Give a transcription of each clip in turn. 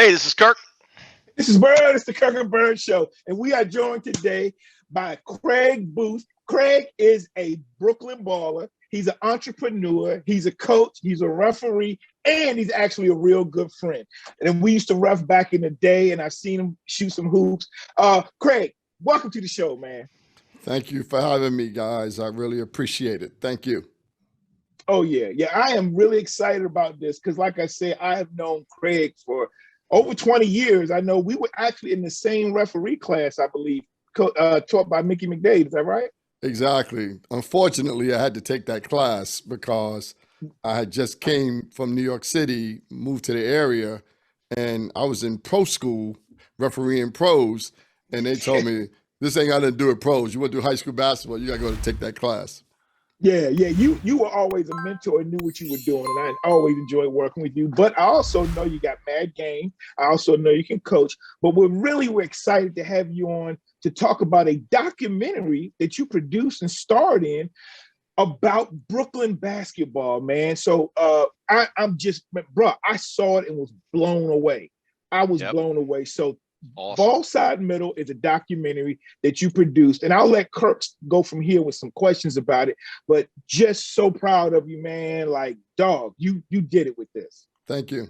Hey, this is Kirk. This is Bird. It's the Kirk and Bird Show. And we are joined today by Craig Boothe. Craig is a Brooklyn baller. He's an entrepreneur. He's a coach. He's a referee. And he's actually a real good friend. And we used to ref back in the day, and I've seen him shoot some hoops. Craig, welcome to the show, man. Thank you for having me, guys. I really appreciate it. Thank you. Oh, yeah. Yeah, I am really excited about this because, like I said, I have known Craig for over 20 years. I know we were actually in the same referee class, I believe, taught by Mickey McDade. Is that right? Exactly. Unfortunately, I had to take that class because I had just came from New York City, moved to the area, and I was in pro school refereeing pros, and they told me, this ain't got to do with pros. You want to do high school basketball, you got to go to take that class. Yeah. You were always a mentor and knew what you were doing, and I always enjoyed working with you. But I also know you got mad game. I also know you can coach. But we're excited to have you on to talk about a documentary that you produced and starred in about Brooklyn basketball, man. So I'm just, bro, I saw it and was blown away. I was blown away. So awesome. Ballside Middle is a documentary that you produced, and I'll let Kirk go from here with some questions about it, but just so proud of you, man. Like, dog, you did it with this. Thank you.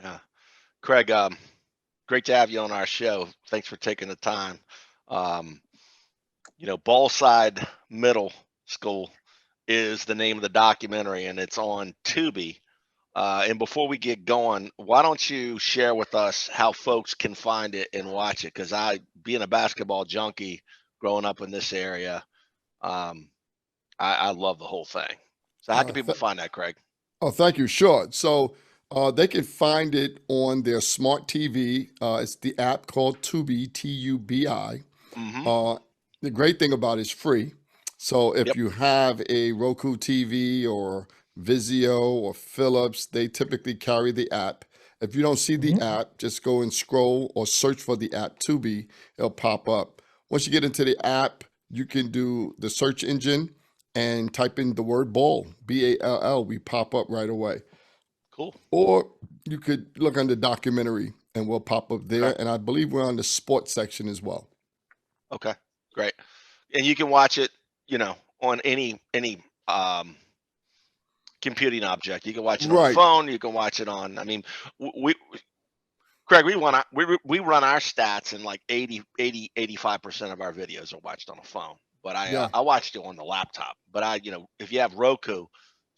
Yeah. Craig, great to have you on our show. Thanks for taking the time. Ballside Middle School is the name of the documentary, and it's on Tubi. And before we get going, why don't you share with us how folks can find it and watch it? Because being a basketball junkie, growing up in this area, I love the whole thing. So how can people find that, Craig? Oh, thank you. Sure. So they can find it on their smart TV. It's the app called Tubi, Tubi. Mm-hmm. The great thing about it is free. So if you have a Roku TV or Vizio or Philips, they typically carry the app. If you don't see the app, just go and scroll or search for the app Tubi. It'll pop up. Once you get into the app, you can do the search engine and type in the word ball, Ball. We pop up right away. Cool. Or you could look under documentary and we'll pop up there. Okay. And I believe we're on the sports section as well. Okay, great. And you can watch it, on any computing object. You can watch it on a phone. You can watch it on. I mean, Craig, we run our stats, and like 85% of our videos are watched on a phone. But I watched it on the laptop. But if you have Roku,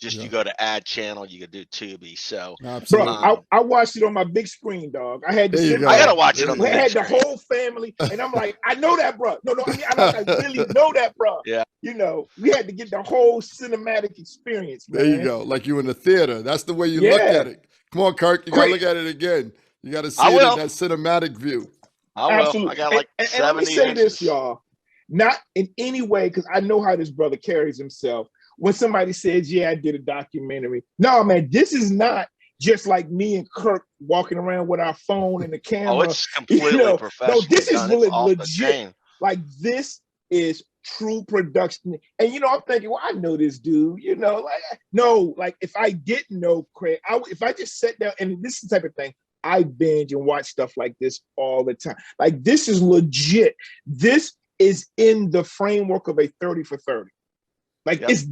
you go to add channel, you can do Tubi. So, bro, I watched it on my big screen, dog. I had to I gotta watch it on the big screen. I had the whole family, and I'm like, I know that, bro. No, I really know that, bro. Yeah. We had to get the whole cinematic experience, man. There you go. Like you in the theater. That's the way you look at it. Come on, Kirk. You got to look at it again. You got to see it in that cinematic view. I will. Absolutely. I got like 70 and let me say inches. this, y'all. Not in any way, because I know how this brother carries himself. When somebody says, yeah, I did a documentary. No, man, this is not just like me and Kirk walking around with our phone and the camera. Oh, it's completely professional. No, this is really legit. Like, this is true production. And, I'm thinking, well, I know this dude, like if I didn't know Craig, if I just sat down, and this is the type of thing, I binge and watch stuff like this all the time. Like, this is legit. This is in the framework of a 30 for 30. Like, it's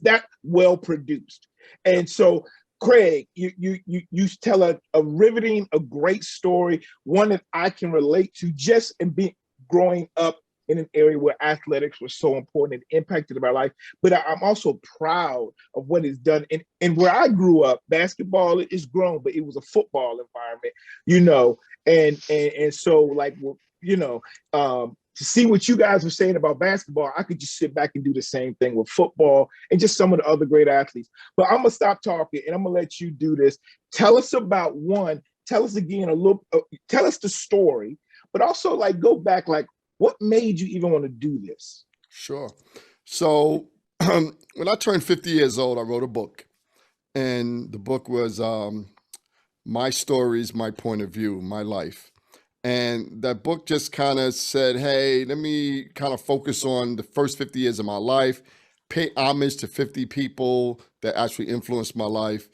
that well produced. And so, Craig, you tell a riveting, a great story, one that I can relate to just in being growing up in an area where athletics was so important and impacted my life. But I'm also proud of what it's done. And where I grew up, basketball is grown, but it was a football environment, and so, like, to see what you guys were saying about basketball, I could just sit back and do the same thing with football and just some of the other great athletes. But I'm going to stop talking and I'm going to let you do this. Tell us about tell us again tell us the story, but also, like, go back, like, what made you even want to do this? Sure. So when I turned 50 years old, I wrote a book, and the book was My Stories, My Point of View, My Life. And that book just kind of said, hey, let me kind of focus on the first 50 years of my life, pay homage to 50 people that actually influenced my life.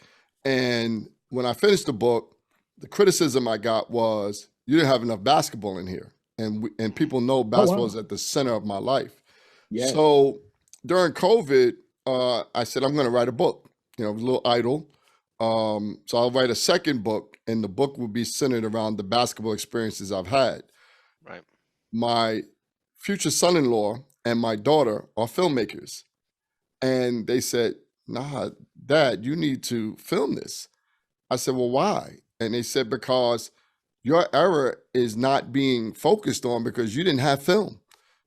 And when I finished the book, the criticism I got was you didn't have enough basketball in here, and people know basketball is at the center of my life. Yes. So during COVID, I said I'm going to write a book. You know, I was a little idle. So I'll write a second book, and the book will be centered around the basketball experiences I've had. Right. My future son-in-law and my daughter are filmmakers, and they said, "Nah, Dad, you need to film this." I said, "Well, why?" And they said, "Because your era is not being focused on because you didn't have film.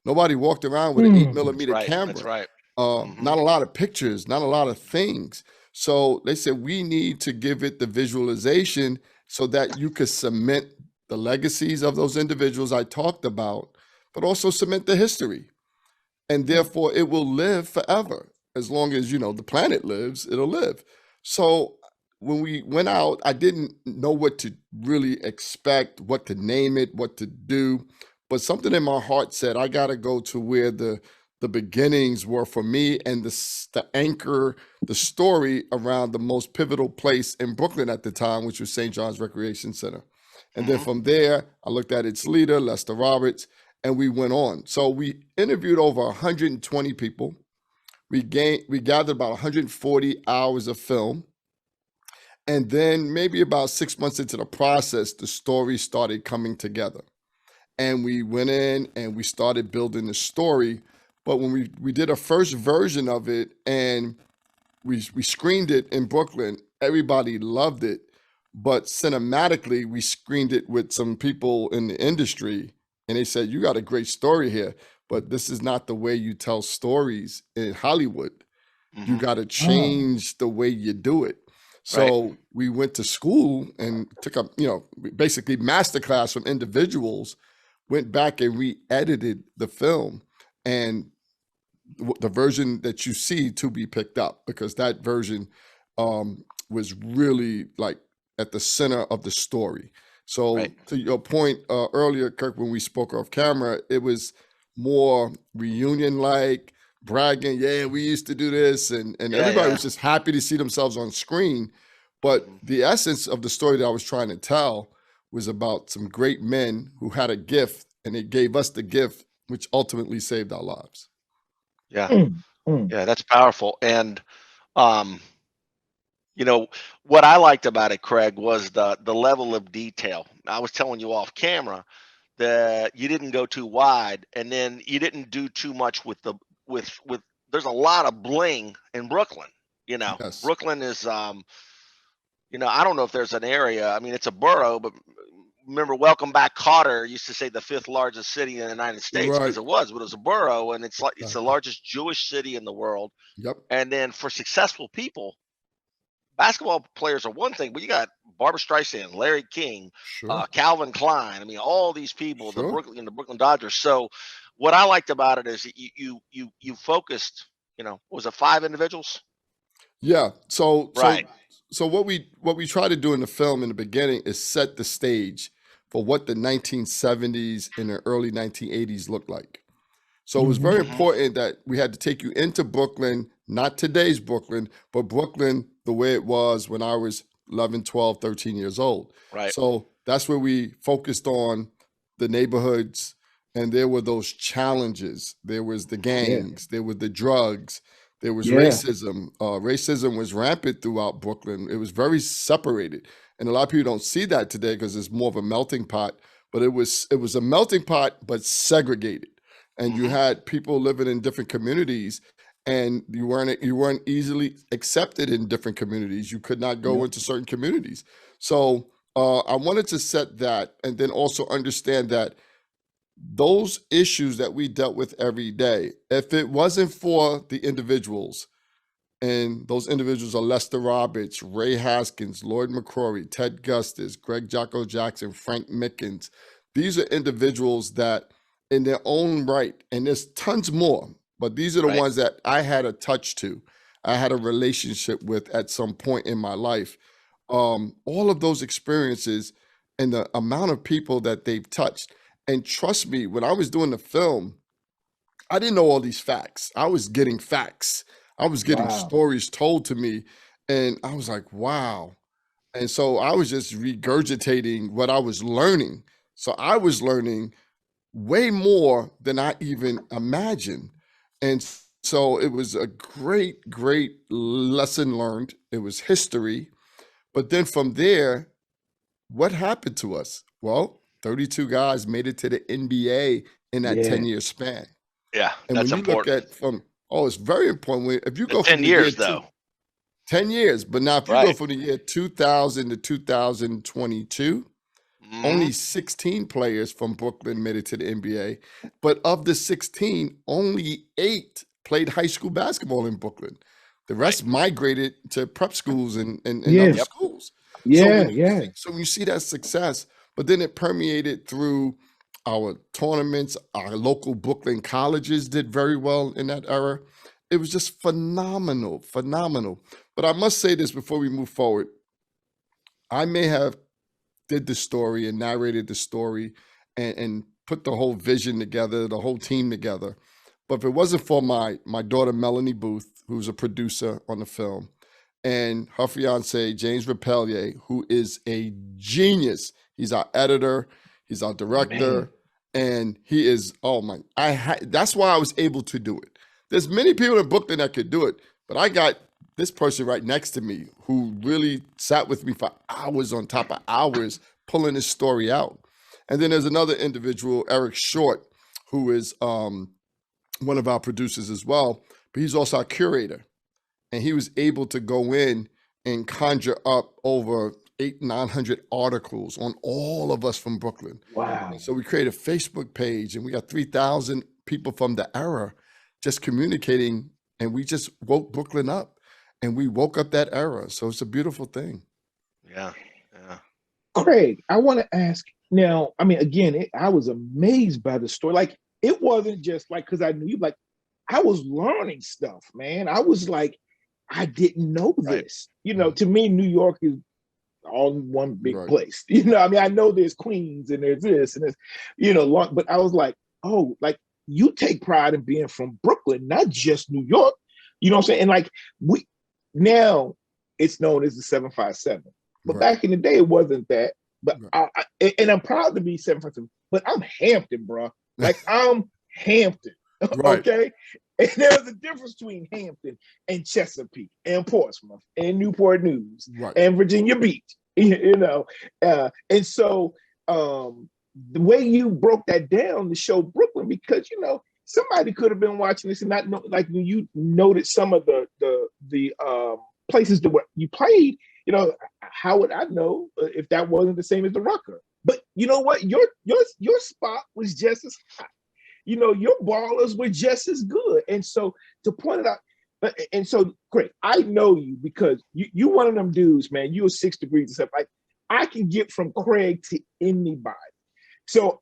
Nobody walked around with an 8mm Right. camera. That's right. Not a lot of pictures, not a lot of things." So they said, we need to give it the visualization so that you could cement the legacies of those individuals I talked about, but also cement the history. And therefore it will live forever. As long as, you know, the planet lives, it'll live. So when we went out, I didn't know what to really expect, what to name it, what to do. But something in my heart said, I got to go to where the beginnings were for me, and the anchor, the story around the most pivotal place in Brooklyn at the time, which was St. John's Recreation Center. And then from there, I looked at its leader, Lester Roberts, and we went on. So we interviewed over 120 people. We gathered about 140 hours of film. And then maybe about 6 months into the process, the story started coming together. And we went in and we started building the story. But when we did a first version of it and we screened it in Brooklyn, everybody loved it. But cinematically, we screened it with some people in the industry, and they said, "You got a great story here, but this is not the way you tell stories in Hollywood. You got to change the way you do it." So we went to school and took up, you know, basically masterclass from individuals, went back and re-edited the film, and the version that you see to be picked up, because that version was really like at the center of the story. So to your point earlier, Kirk, when we spoke off camera, it was more reunion-like, bragging, yeah, we used to do this, and everybody was just happy to see themselves on screen. But the essence of the story that I was trying to tell was about some great men who had a gift, and they gave us the gift, which ultimately saved our lives. Yeah. Yeah, that's powerful. And you know, what I liked about it, Craig, was the level of detail. I was telling you off camera that you didn't go too wide, and then you didn't do too much with there's a lot of bling in Brooklyn. You know, Yes. Brooklyn is you know, I don't know if there's an area. I mean, it's a borough, but remember, Welcome Back Kotter used to say the 5th largest city in the United States, because Right. but it was a borough, and it's like it's the largest Jewish city in the world. Yep. And then for successful people, basketball players are one thing, but you got Barbara Streisand, Larry King, Sure. Calvin Klein. I mean, all these people, the Sure. Brooklyn Dodgers. So, what I liked about it is that you focused. You know, was it 5 individuals? Yeah. So Right. what we try to do in the film in the beginning is set the stage for what the 1970s and the early 1980s looked like. So it was very important that we had to take you into Brooklyn, not today's Brooklyn, but Brooklyn the way it was when I was 11, 12, 13 years old. Right. So that's where we focused on the neighborhoods, and there were those challenges. There was the gangs, there were the drugs, there was racism. Racism was rampant throughout Brooklyn. It was very separated. And a lot of people don't see that today because it's more of a melting pot, but it was a melting pot, but segregated. And you had people living in different communities, and you weren't easily accepted in different communities. You could not go into certain communities. So I wanted to set that, and then also understand that those issues that we dealt with every day, if it wasn't for the individuals, and those individuals are Lester Roberts, Ray Haskins, Lloyd McCrory, Ted Gustis, Greg Jocko Jackson, Frank Mickens. These are individuals that in their own right, and there's tons more, but these are the ones that I had a touch to, I had a relationship with at some point in my life. All of those experiences and the amount of people that they've touched. And trust me, when I was doing the film, I didn't know all these facts. I was getting facts. I was getting stories told to me, and I was like, wow, And so I was just regurgitating what I was learning. So I was learning way more than I even imagined. And so it was a great, great lesson learned. It was history. But then from there, what happened to us? Well, 32 guys made it to the NBA in that 10-year span. Yeah, and that's when you important. look at it's very important. If you go 10 from the years, year though. 10 years, but now if you go from the year 2000 to 2022, only 16 players from Brooklyn made it to the NBA. But of the 16, only 8 played high school basketball in Brooklyn. The rest migrated to prep schools and other schools. So when you see that success, but then it permeated through our tournaments, our local Brooklyn colleges did very well in that era. It was just phenomenal, phenomenal. But I must say this before we move forward. I may have did the story and narrated the story and put the whole vision together, the whole team together. But if it wasn't for my daughter, Melanie Boothe, who's a producer on the film, and her fiance, James Rapelier, who is a genius. He's our editor, he's our director, and he is, that's why I was able to do it. There's many people in Brooklyn that could do it, but I got this person right next to me who really sat with me for hours on top of hours pulling this story out. And then there's another individual, Eric Short, who is one of our producers as well, but he's also our curator. And he was able to go in and conjure up over 800-900 articles on all of us from Brooklyn. Wow. And so we created a Facebook page and we got 3,000 people from the era just communicating, and we just woke Brooklyn up. And we woke up that era. So it's a beautiful thing. Yeah. Craig, I want to ask now, I mean, again, I was amazed by the story. Like, it wasn't just like, because I knew you, like, I was learning stuff, man. I was like, I didn't know this. You know, to me, New York is all in one big place. You know, I mean, I know there's Queens and there's this and this, you know, but I was like, oh, like, you take pride in being from Brooklyn, not just New York. You know what I'm saying? And like, now it's known as the 757. But back in the day, it wasn't that. But and I'm proud to be 757, but I'm Hampton, bro. Like, I'm Hampton. Okay? And there's a difference between Hampton and Chesapeake and Portsmouth and Newport News and Virginia Beach, you know. And so the way you broke that down to show Brooklyn, because, you know, somebody could have been watching this and not know, like, you noted some of the places that you played. You know, how would I know if that wasn't the same as the Rucker? But you know what? Your spot was just as hot. You know, your ballers were just as good. And so to point it out, and so Craig, I know you because you one of them dudes, man. You were 6 degrees and stuff. Like, I can get from Craig to anybody. So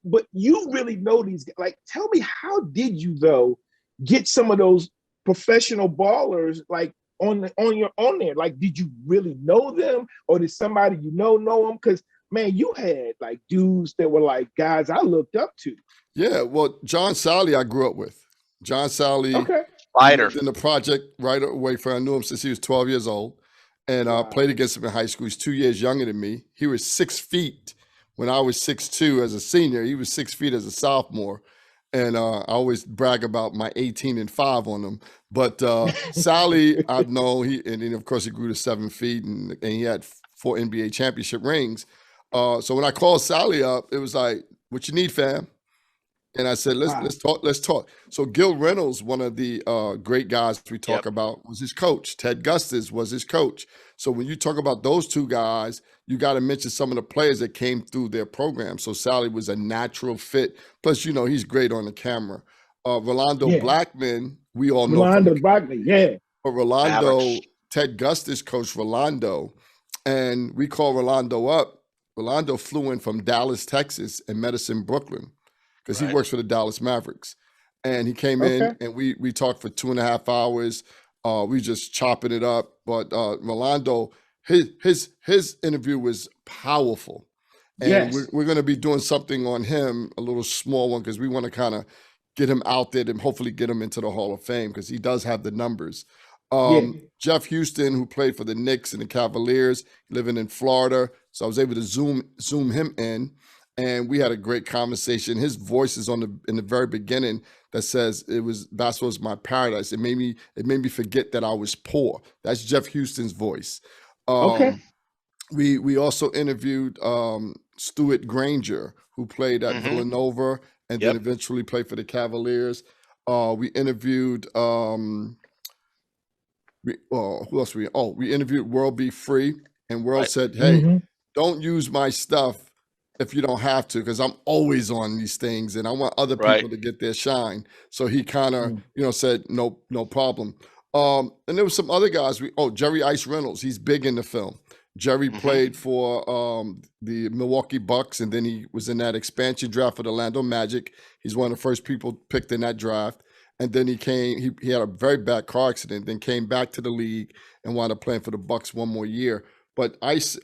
but you really know these guys. Like, tell me, how did you though get some of those professional ballers like on there? Like, did you really know them, or did somebody you know them? Because man, you had like dudes that were like guys I looked up to. Yeah, well, John Sally I grew up with. John Sally, fighter in the project right away from. I knew him since he was 12 years old, and played against him in high school. He's 2 years younger than me. He was 6 feet when I was 6'2" as a senior. He was 6 feet as a sophomore. And I always brag about my 18-5 on him. But Sally, I've known, and then of course he grew to 7 feet, and he had 4 NBA championship rings. So when I called Sally up, it was like, "What you need, fam?" And I said, let's talk. So Gil Reynolds, one of the great guys we talk about, was his coach. Ted Gustis was his coach. So when you talk about those two guys, you got to mention some of the players that came through their program. So Sally was a natural fit. Plus, you know, he's great on the camera. Rolando Blackman, we all know. Rolando Blackman, But Rolando, Ted Gustis coached Rolando. And we called Rolando up. Rolando flew in from Dallas, Texas, and met us in Brooklyn, because he works for the Dallas Mavericks. And he came in and we talked for 2.5 hours. We just chopping it up. But Rolando, his interview was powerful. And we're going to be doing something on him, a little small one, because we want to kind of get him out there and hopefully get him into the Hall of Fame, because he does have the numbers. Jeff Houston, who played for the Knicks and the Cavaliers, living in Florida. So I was able to zoom him in, and we had a great conversation. His voice is in the very beginning that says basketball was my paradise. It made me forget that I was poor. That's Jeff Houston's voice. We also interviewed Stuart Granger, who played at Villanova and then eventually played for the Cavaliers. We interviewed who else we interviewed World Be Free, and World said, hey, don't use my stuff if you don't have to, because I'm always on these things and I want other people to get their shine. So he kind of said no problem. And there was some other guys. Jerry Ice Reynolds, he's big in the film. Jerry played for the Milwaukee Bucks, and then he was in that expansion draft for the Orlando Magic. He's one of the first people picked in that draft. And then he had a very bad car accident, then came back to the league and wound up playing for the Bucks one more year. But Ice,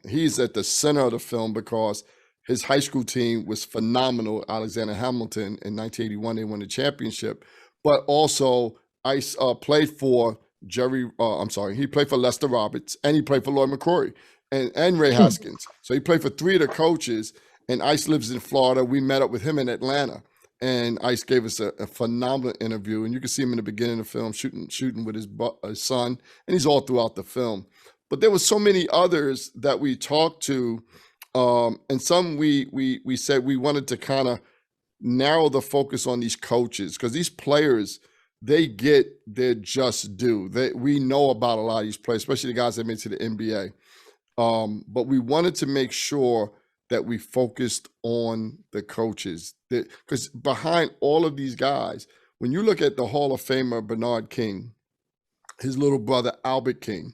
he's at the center of the film because his high school team was phenomenal. Alexander Hamilton in 1981, they won the championship. But also Ice played for he played for Lester Roberts, and he played for Lloyd McCrory and Ray Haskins. So he played for three of the coaches, and Ice lives in Florida. We met up with him in Atlanta. And Ice gave us a phenomenal interview, and you can see him in the beginning of the film shooting with his son, and he's all throughout the film. But there were so many others that we talked to, and some we said we wanted to kind of narrow the focus on these coaches, because these players, they get their just due. We know about a lot of these players, especially the guys that made it to the NBA. But we wanted to make sure that we focused on the coaches, because behind all of these guys, when you look at the Hall of Famer Bernard King, his little brother Albert King,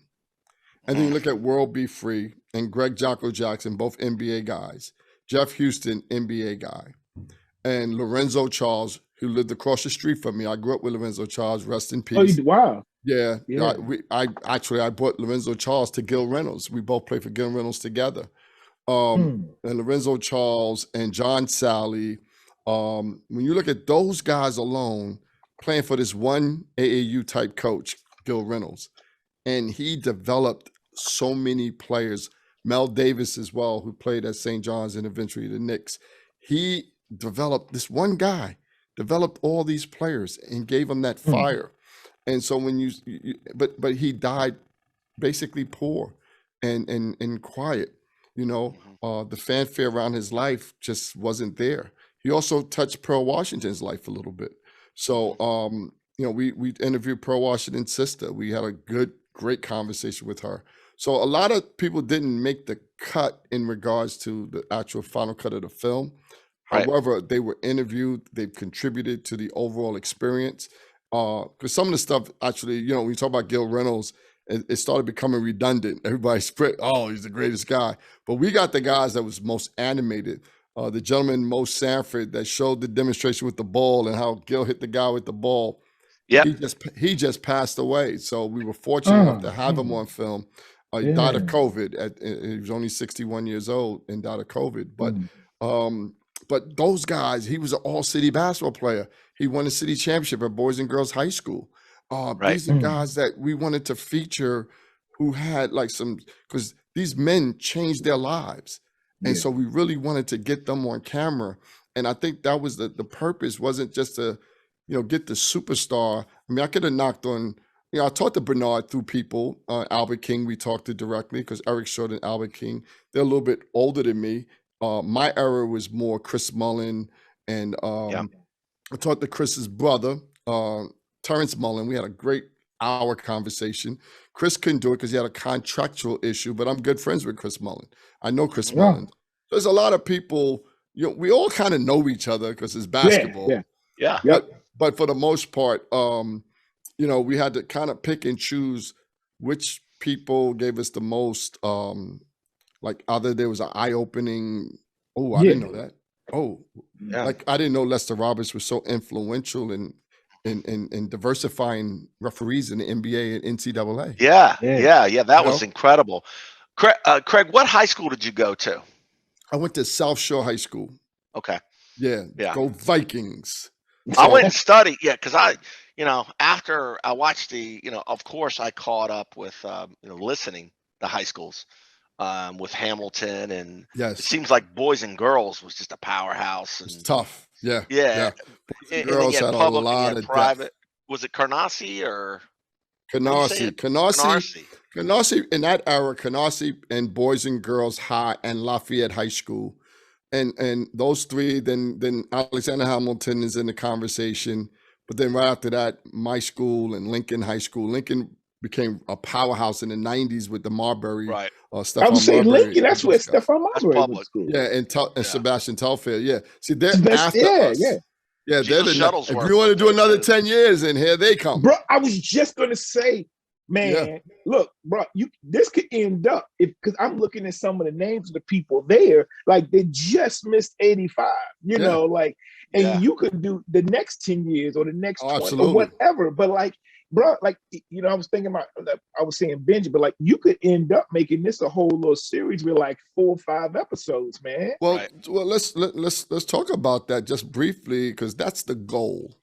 and then you look at World Be Free and Greg Jocko Jackson, both NBA guys, Jeff Houston, NBA guy, and Lorenzo Charles, who lived across the street from me. I grew up with Lorenzo Charles, rest in peace. Oh, wow. Yeah. I brought Lorenzo Charles to Gil Reynolds. We both played for Gil Reynolds together. And Lorenzo Charles and John Sally, when you look at those guys alone playing for this one AAU type coach, Gil Reynolds, and he developed so many players, Mel Davis as well, who played at St. John's and eventually the Knicks. He developed, this one guy developed all these players and gave them that fire. And so when but he died basically poor and quiet. The fanfare around his life just wasn't there. He also touched Pearl Washington's life a little bit. So, we interviewed Pearl Washington's sister. We had a great conversation with her. So a lot of people didn't make the cut in regards to the actual final cut of the film. However, they were interviewed. They've contributed to the overall experience. Because some of the stuff, actually, when you talk about Gil Reynolds, it started becoming redundant. Everybody spread, he's the greatest guy. But we got the guys that was most animated. The gentleman, Mo Sanford, that showed the demonstration with the ball and how Gil hit the guy with the ball. Yeah, he just passed away. So we were fortunate enough to have him on film. He died of COVID. He was only 61 years old and died of COVID. But those guys, he was an all-city basketball player. He won a city championship at Boys and Girls High School. These are guys that we wanted to feature who had because these men changed their lives. And so we really wanted to get them on camera. And I think that was the purpose, wasn't just to, get the superstar. I mean, I could have knocked on, I talked to Bernard through people. Albert King, we talked to directly because Eric Short and Albert King, they're a little bit older than me. My era was more Chris Mullin. And I talked to Chris's brother, Terrence Mullen. We had a great hour conversation. Chris couldn't do it because he had a contractual issue, but I'm good friends with Chris Mullen. I know Chris Mullen. There's a lot of people, we all kind of know each other because it's basketball. But for the most part, we had to kind of pick and choose which people gave us the most, either there was an eye-opening, I didn't know that. Like I didn't know Lester Roberts was so influential in diversifying referees in the NBA and NCAA. That was incredible. Craig, what high school did you go to? I went to South Shore High School. Okay. Yeah. Go Vikings. I went and studied. Yeah, because after I watched of course I caught up with, listening to high schools, with Hamilton, and it Yes, seems like Boys and Girls was just a powerhouse, it's and tough. Yeah, yeah, yeah. Boys and and then you girls had had a public and you lot had of depth. private. Was it Carnassi, or how do you say Canarsie, it? Canarsie, Canarsie. Canarsie in that era, Canarsie and Boys and Girls High and Lafayette High School, and those three. Then Alexander Hamilton is in the conversation, but then right after that, my school and Lincoln High School. Lincoln became a powerhouse in the '90s with the Marbury, Right. I would Stephon say Marbury Lincoln. That's where stuff. Stephon That's Marbury went to public. school. Yeah, and Yeah. Sebastian Telfair. Yeah, see, It's they're the best. after Yeah, us. yeah. Yeah, they're Geno if Shuttlesworth you want to went do there another too. 10 years, and here they come. Bro, I was just gonna say, Yeah. man, look, bro, this could end up because I'm looking at some of the names of the people there, like they just missed 85, Yeah. and Yeah. you could do the next 10 years or the next 20 or absolutely. whatever. But like, bro, like I was thinking about, I was saying Benji, but like you could end up making this a whole little series with like 4 or 5 episodes, man. Well, Right. let's talk about that just briefly, because that's the goal.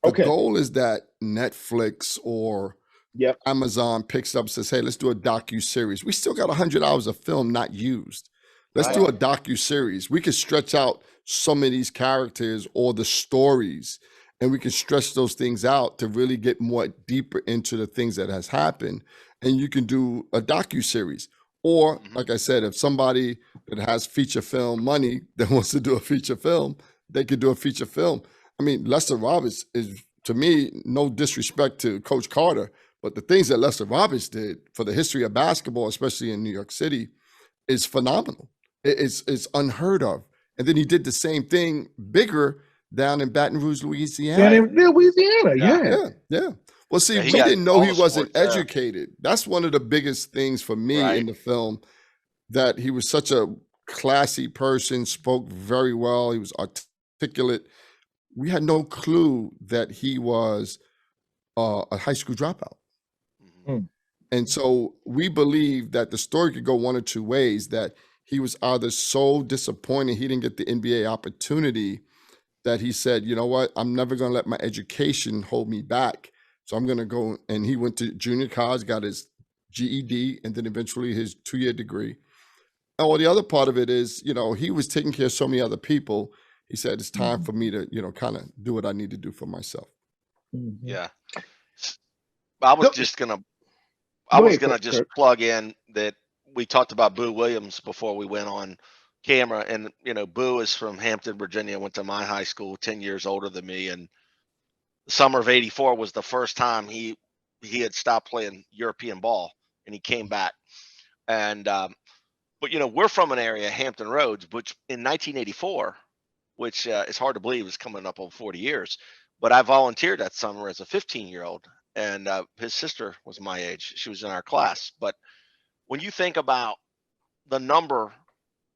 The Okay. goal is that Netflix or Yep. Amazon picks up, says, "Hey, let's do a docu-series. We still got 100 hours of film not used. Let's Right. do a docu-series. We can stretch out some of these characters or the stories, and we can stretch those things out to really get more deeper into the things that has happened. And you can do a docu-series. Or, Mhm. like I said, if somebody that has feature film money that wants to do a feature film, they could do a feature film. I mean, Lester Roberts is, to me, no disrespect to Coach Carter, but the things that Lester Roberts did for the history of basketball, especially in New York City, is phenomenal. It's unheard of. And then he did the same thing bigger down in Baton Rouge, Louisiana. Down in Louisiana, Yeah. Yeah. Well, see, Yeah, he we got didn't know all he the wasn't sports there. educated. That's one of the biggest things for me in Right. the film, that he was such a classy person, spoke very well, he was articulate. We had no clue that he was a high school dropout. Mhm. And so we believe that the story could go one or two ways, that he was either so disappointed he didn't get the NBA opportunity that he said, you know what, I'm never going to let my education hold me back. So I'm going to go. And he went to junior college, got his GED, and then eventually his 2-year degree. And well, the other part of it is, he was taking care of so many other people. He said, it's time for me to, kind of do what I need to do for myself. Mhm. Yeah. I was Look, just gonna Go ahead, just Kurt. plug in that we talked about Boo Williams before we went on camera, and Boo is from Hampton, Virginia, went to my high school, 10 years older than me, and the summer of '84 was the first time he had stopped playing European ball, and he came back. And but we're from an area, Hampton Roads, which in 1984, which is hard to believe is coming up on 40 years, but I volunteered that summer as a 15-year-old, and his sister was my age. She was in our class. But when you think about the number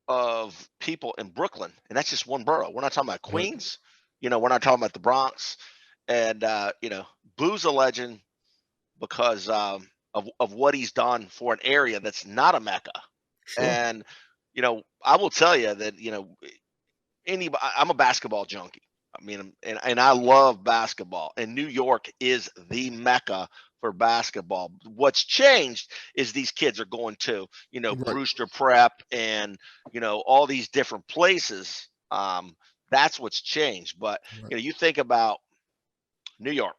of people in Brooklyn, and that's just one borough, we're not talking about Right. Queens, we're not talking about the Bronx, and Boo's a legend because of what he's done for an area that's not a mecca. Sure. And I will tell you that I'm a basketball junkie. I mean, and I love basketball, and New York is the mecca for basketball. What's changed is these kids are going to, Right. Brewster Prep and, all these different places. That's what's changed. But, Right. you think about New York,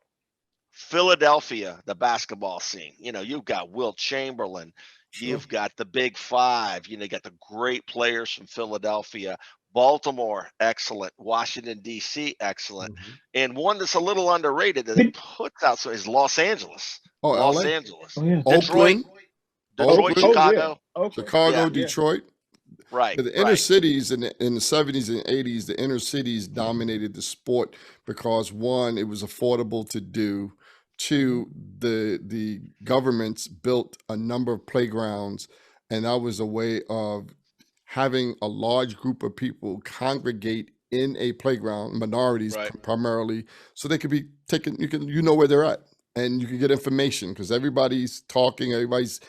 Philadelphia, the basketball scene. You've got Wilt Chamberlain, Sure. you've got the Big Five, you got the great players from Philadelphia. Baltimore, excellent. Washington, D.C., excellent. Mhm. And one that's a little underrated that it puts out so is Los Angeles. Oh, Los LA, Angeles. Oh, yeah. Detroit, Oakland, Chicago. Okay. Chicago, Yeah. Detroit. Right. Yeah, the inner Right. cities in the 70s and 80s, the inner cities dominated the sport because, one, it was affordable to do. Two, the governments built a number of playgrounds, and that was a way of having a large group of people congregate in a playground, minorities Right. primarily, so they could be taken. You know where they're at, and you can get information because everybody's talking, everybody's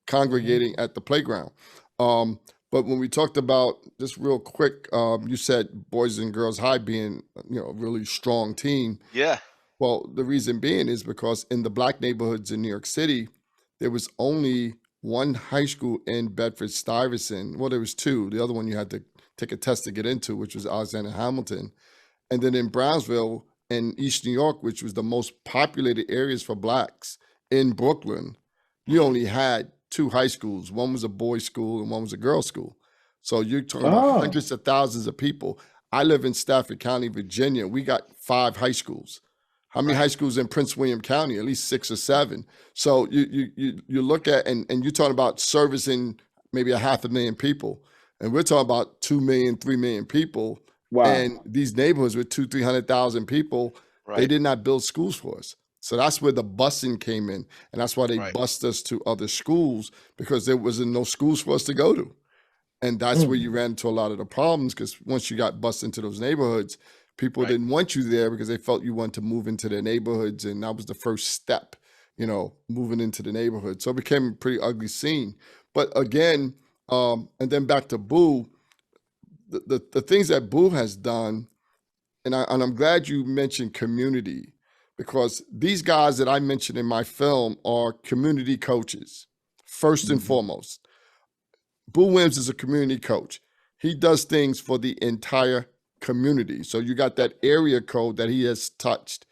congregating at the playground. But when we talked about, just real quick, you said Boys and Girls High being, a really strong team. Yeah. Well, the reason being is because in the black neighborhoods in New York City, there was only one high school in Bedford-Stuyvesant. Well, there was two. The other one you had to take a test to get into, which was Alexander Hamilton. And then in Brownsville and East New York, which was the most populated areas for blacks in Brooklyn, you only had two high schools. One was a boys' school and one was a girls' school. So you're talking about hundreds of thousands of people. I live in Stafford County, Virginia. We got 5 high schools. How many high schools in Prince William County? At least 6 or 7. So you look at, and you're talking about servicing maybe 500,000 people. And we're talking about 2 million, 3 million people. Wow. And these neighborhoods with 200,000-300,000 people, they did not build schools for us. So that's where the busing came in. And that's why they bused us to other schools, because there wasn't no schools for us to go to. And that's where you ran into a lot of the problems, because once you got bused into those neighborhoods, people didn't want you there because they felt you wanted to move into their neighborhoods. And that was the first step, moving into the neighborhood. So it became a pretty ugly scene. But again, and then back to Boothe, the things that Boothe has done, and I'm glad you mentioned community, because these guys that I mentioned in my film are community coaches, first and foremost. Boothe Williams is a community coach. He does things for the entire community. So you got that area code that he has touched.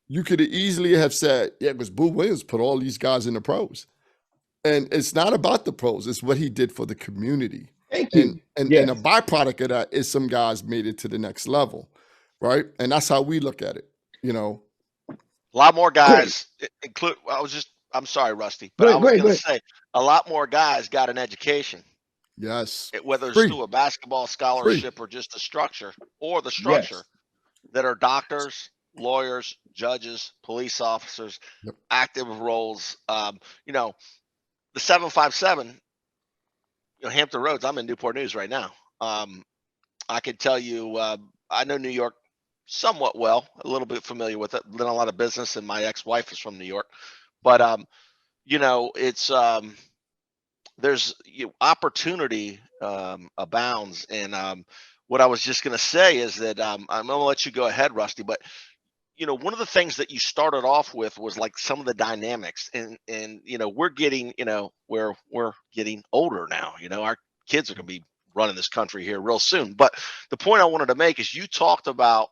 You could easily have said, yeah, because Boothe Williams put all these guys in the pros. And it's not about the pros. It's what he did for the community. Thank you. And a byproduct of that is some guys made it to the next level, right? And that's how we look at it, A lot more guys include. I'm sorry, Rusty, but I was going to say a lot more guys got an education. Yes. Whether it's through a basketball scholarship or just the structure that are doctors, lawyers, judges, police officers, active roles. The 757, Hampton Roads. I'm in Newport News right now. I can tell you, I know New York somewhat well, a little bit familiar with it. Done a lot of business, and my ex-wife is from New York. But it's there's opportunity abounds, and what I was just going to say is that I'm going to let you go ahead, Rusty. But one of the things that you started off with was like some of the dynamics, and we're getting we're getting older now. Our kids are going to be running this country here real soon. But the point I wanted to make is you talked about,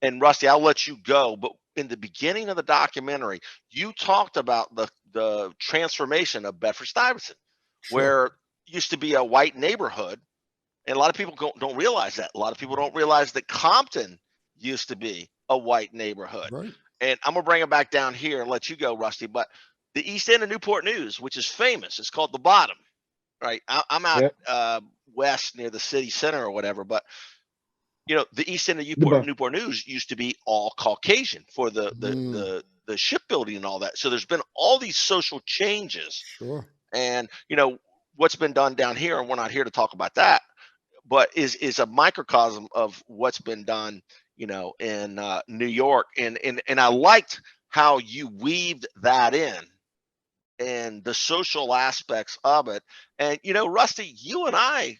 and Rusty, I'll let you go, but in the beginning of the documentary, you talked about the transformation of Bedford-Stuyvesant, where it used to be a white neighborhood, and a lot of people don't realize that. A lot of people don't realize that Compton used to be a white neighborhood. Right. And I'm gonna bring it back down here and let you go, Rusty. But the East End of Newport News, which is famous, it's called the Bottom, right? I'm out west near the city center or whatever, but the East End of Newport News used to be all Caucasian for the shipbuilding and all that. So there's been all these social changes. Sure. And what's been done down here, and we're not here to talk about that, but is a microcosm of what's been done, in New York. And I liked how you weaved that in and the social aspects of it. And Rusty, you and I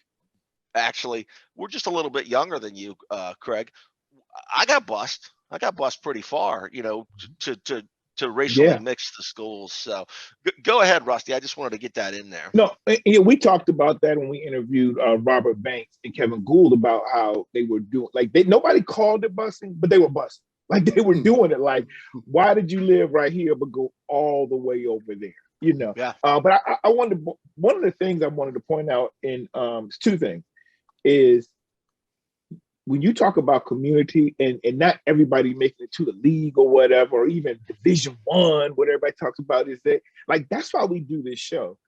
actually, we're just a little bit younger than you, Craig. I got bused pretty far, to racially mix the schools. So go ahead, Rusty. I just wanted to get that in there. No, we talked about that when we interviewed Robert Banks and Kevin Gould about how they were doing, nobody called it busing, but they were busing. Like they were doing it. Like, why did you live right here but go all the way over there? Yeah. But I wanted to, one of the things I wanted to point out in two things is when you talk about community and not everybody making it to the league or whatever, or even Division I, what everybody talks about is that, that's why we do this show.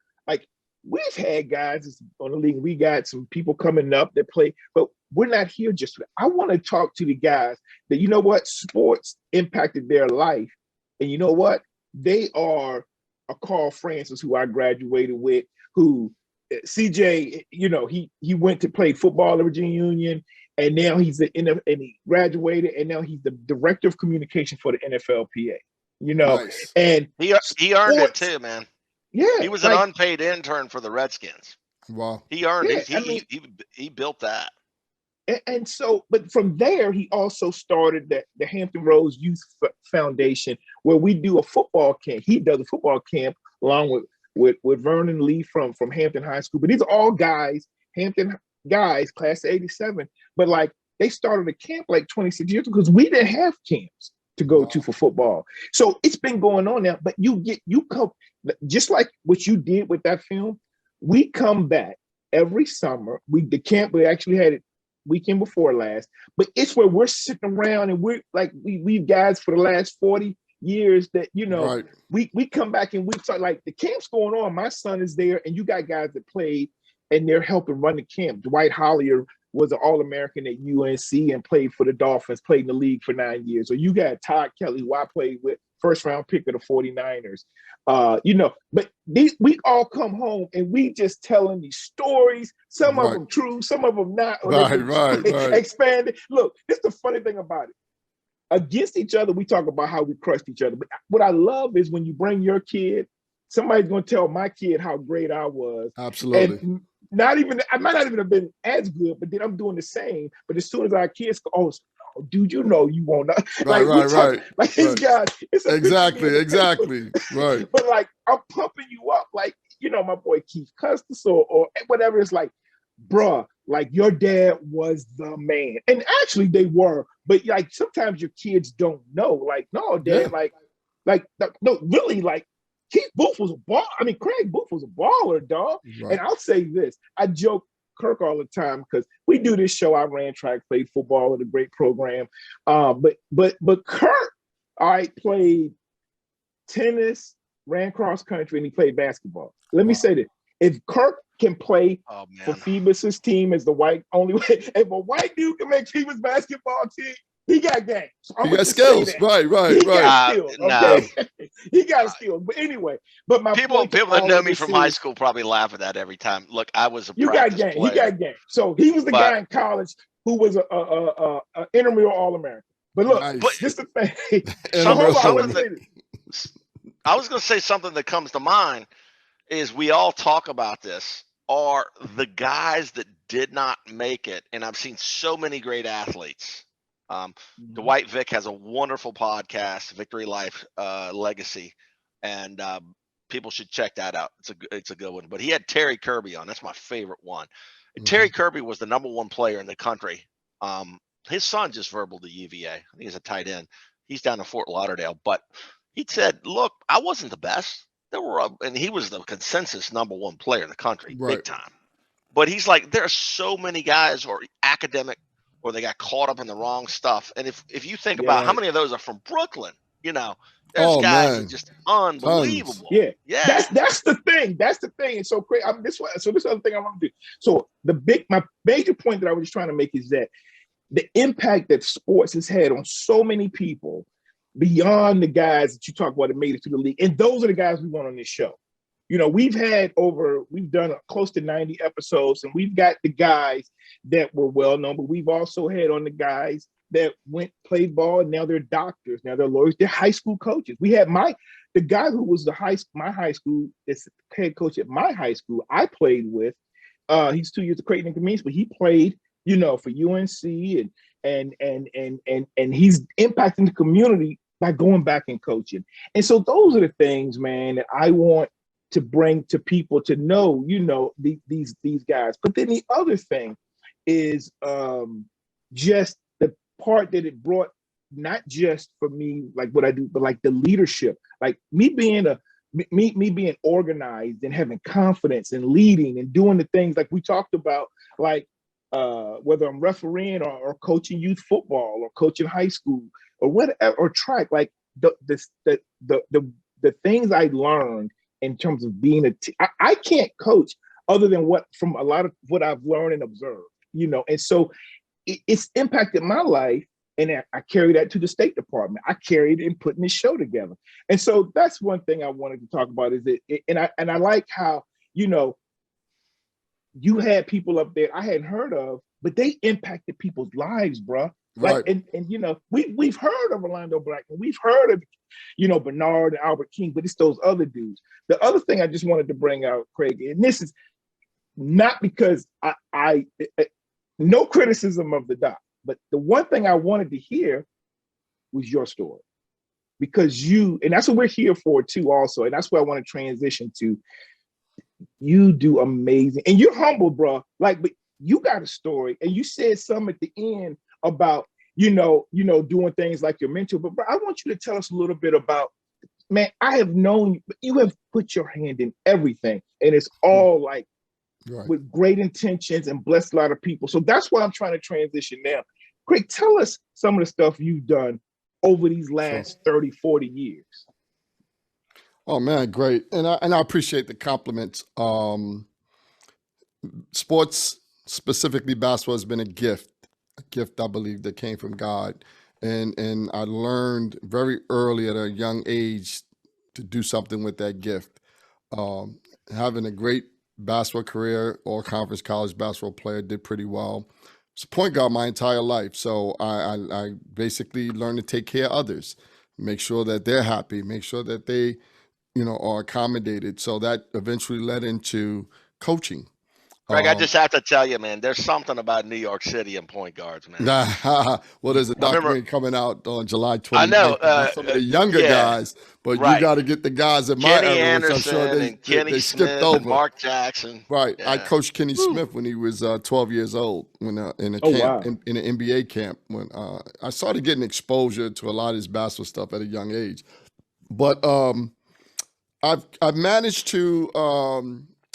We've had guys on the league, we got some people coming up that play, but we're not here just for that. I want to talk to the guys that, sports impacted their life. And you know what? They are a Carl Francis, who I graduated with, who CJ, he went to play football at Virginia Union, and now and he graduated, and now he's the director of communication for the NFLPA. Nice. And he earned it too, man. Yeah, he was an unpaid intern for the Redskins. Wow, he earned it. He built that. And so, but from there, he also started the Hampton Roads Youth Foundation, where we do a football camp. He does a football camp along with Vernon Lee from Hampton High School. But these are all guys, Hampton guys, class of '87. But like they started a camp like 26 years ago because we didn't have camps to go to for football. So it's been going on now. But you come just like what you did with that film. We come back every summer. The camp, we actually had it weekend before last, but it's where we're sitting around and we're like, we've guys for the last 40 years that, you know, right. we come back and we talk, like the camp's going on. My son is there and you got guys that played and they're helping run the camp. Dwight Hollier was an All-American at UNC and played for the Dolphins, played in the league for 9 years. Or you got Todd Kelly, who I played with, first round pick of the 49ers. You know, but we all come home and we just telling these stories, some of them true, some of them not. Right. Expanded. Look, it's the funny thing about it. Against each other, we talk about how we crushed each other. But what I love is when you bring your kid, somebody's going to tell my kid how great I was. Absolutely. And I might not even have been as good, but then I'm doing the same. But as soon as our kids go, oh, dude, you know you won't. Right. Like his guys. Exactly. Right. But like I'm pumping you up, like, you know, my boy Keith Custis or whatever. It's like, bruh, like your dad was the man. And actually they were, but like sometimes your kids don't know. Like, no, dad, no, really, like Keith Boothe was a ball. I mean, Craig Boothe was a baller, dog. Right. And I'll say this. I joke Kirk all the time because we do this show. I ran track, played football with a great program. But Kirk, played tennis, ran cross country, and he played basketball. Let me say this. If Kirk can play for Phoebus's team as the white only way, if a white dude can make Phoebus basketball team, he got game. So he got skills. Right. Got skills, okay? No. He got skills. But anyway, but my people that know me from high school probably laugh at that every time. Look, I was a practice player. He got game. So he was the guy in college who was a intramural All-American. But look, just the thing. I was going to say something that comes to mind is we all talk about this are the guys that did not make it. And I've seen so many great athletes. Dwight Vick has a wonderful podcast, Victory Life Legacy, and people should check that out. It's a good one. But he had Terry Kirby on. That's my favorite one. Terry Kirby was the #1 player in the country. His son just verbal to UVA. I think he's a tight end. He's down in Fort Lauderdale. But he said, look, I wasn't the best. And he was the consensus #1 player in the country, big time. But he's like, there are so many guys who are academic or they got caught up in the wrong stuff. And if you think about how many of those are from Brooklyn, you know, there's guys that are just unbelievable. Tons. Yeah. That's the thing. That's the thing. And so crazy. This other thing I want to do. So my major point that I was just trying to make is that the impact that sports has had on so many people beyond the guys that you talk about that made it to the league. And those are the guys we want on this show. You know, we've done close to 90 episodes, and we've got the guys that were well known, but we've also had on the guys that played ball, and now they're doctors, now they're lawyers, they're high school coaches. We had the guy who was my high school, that's the head coach at my high school I played with. He's 2 years of Creighton and Convenience, but he played, you know, for UNC and he's impacting the community by going back and coaching. And so those are the things, man, that I want to bring to people to know, you know, these guys. But then the other thing is just the part that it brought, not just for me, like what I do, but like the leadership, like me being organized and having confidence and leading and doing the things like we talked about, like whether I'm refereeing or coaching youth football or coaching high school or whatever, or track, like the things I learned in terms of being a team. I can't coach other than from a lot of what I've learned and observed, you know. And so it's impacted my life, and I carry that to the State Department. I carried it in putting this show together. And so that's one thing I wanted to talk about is and I like how, you know, you had people up there I hadn't heard of, but they impacted people's lives, bro. Like, and you know, we've heard of Orlando Blackman, we've heard of, you know, Bernard and Albert King, but it's those other dudes. The other thing I just wanted to bring out, Craig, and this is not because no criticism of the doc, but the one thing I wanted to hear was your story. Because and that's what we're here for too also, and that's what I want to transition to. You do amazing, and you're humble, bro. Like, but you got a story, and you said something at the end about, doing things like your mentor. But bro, I want you to tell us a little bit about, man, I have known you have put your hand in everything, and it's all like with great intentions and blessed a lot of people. So that's why I'm trying to transition now. Craig, tell us some of the stuff you've done over these last 30, 40 years. Oh man, great. And I appreciate the compliments. Sports, specifically basketball, has been a gift I believe that came from God. And I learned very early at a young age to do something with that gift. Having a great basketball career, all conference college basketball player, did pretty well. I was a point guard my entire life. So I basically learned to take care of others, make sure that they're happy, make sure that they, are accommodated. So that eventually led into coaching. Greg, I just have to tell you, man, there's something about New York City and point guards, man. Well, there's a documentary coming out on July 29th. I know. Some of the younger guys, but you got to get the guys at my era, which I'm sure they skipped over. And Mark Jackson. Right. Yeah. I coached Kenny Smith when he was 12 years old in a camp, in an NBA camp. When I started getting exposure to a lot of his basketball stuff at a young age. But I've managed to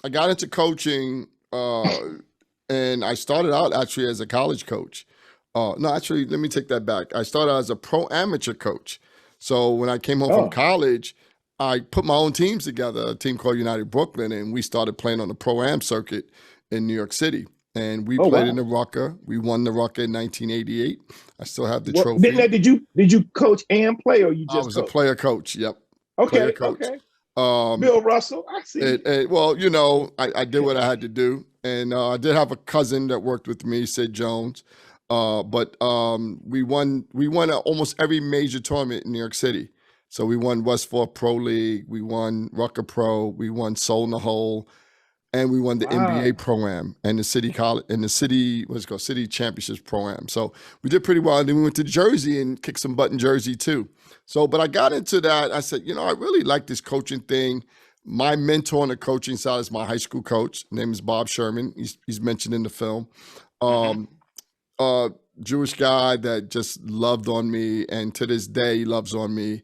I got into coaching. And I started out actually as a college coach. No, actually, let me take that back. I started out as a pro amateur coach. So when I came home from college, I put my own teams together, a team called United Brooklyn, and we started playing on the pro-am circuit in New York City. And we played in the Rucker. We won the Rucker in 1988. I still have the trophy. Did you coach and play, or you just? I was a player coach. Yep. Okay. Player coach. Okay. Bill Russell, I see. Well, I did what I had to do, and I did have a cousin that worked with me, Sid Jones. But we won almost every major tournament in New York City. So we won West Fork Pro League, we won Rucker Pro, we won Soul in the Hole, and we won the NBA Pro-Am and the city college and the city City Championships Pro-Am. So we did pretty well. And then we went to Jersey and kicked some butt in Jersey too. So, but I got into that. I said, I really like this coaching thing. My mentor on the coaching side is my high school coach. His name is Bob Sherman. He's mentioned in the film. Jewish guy that just loved on me, and to this day he loves on me.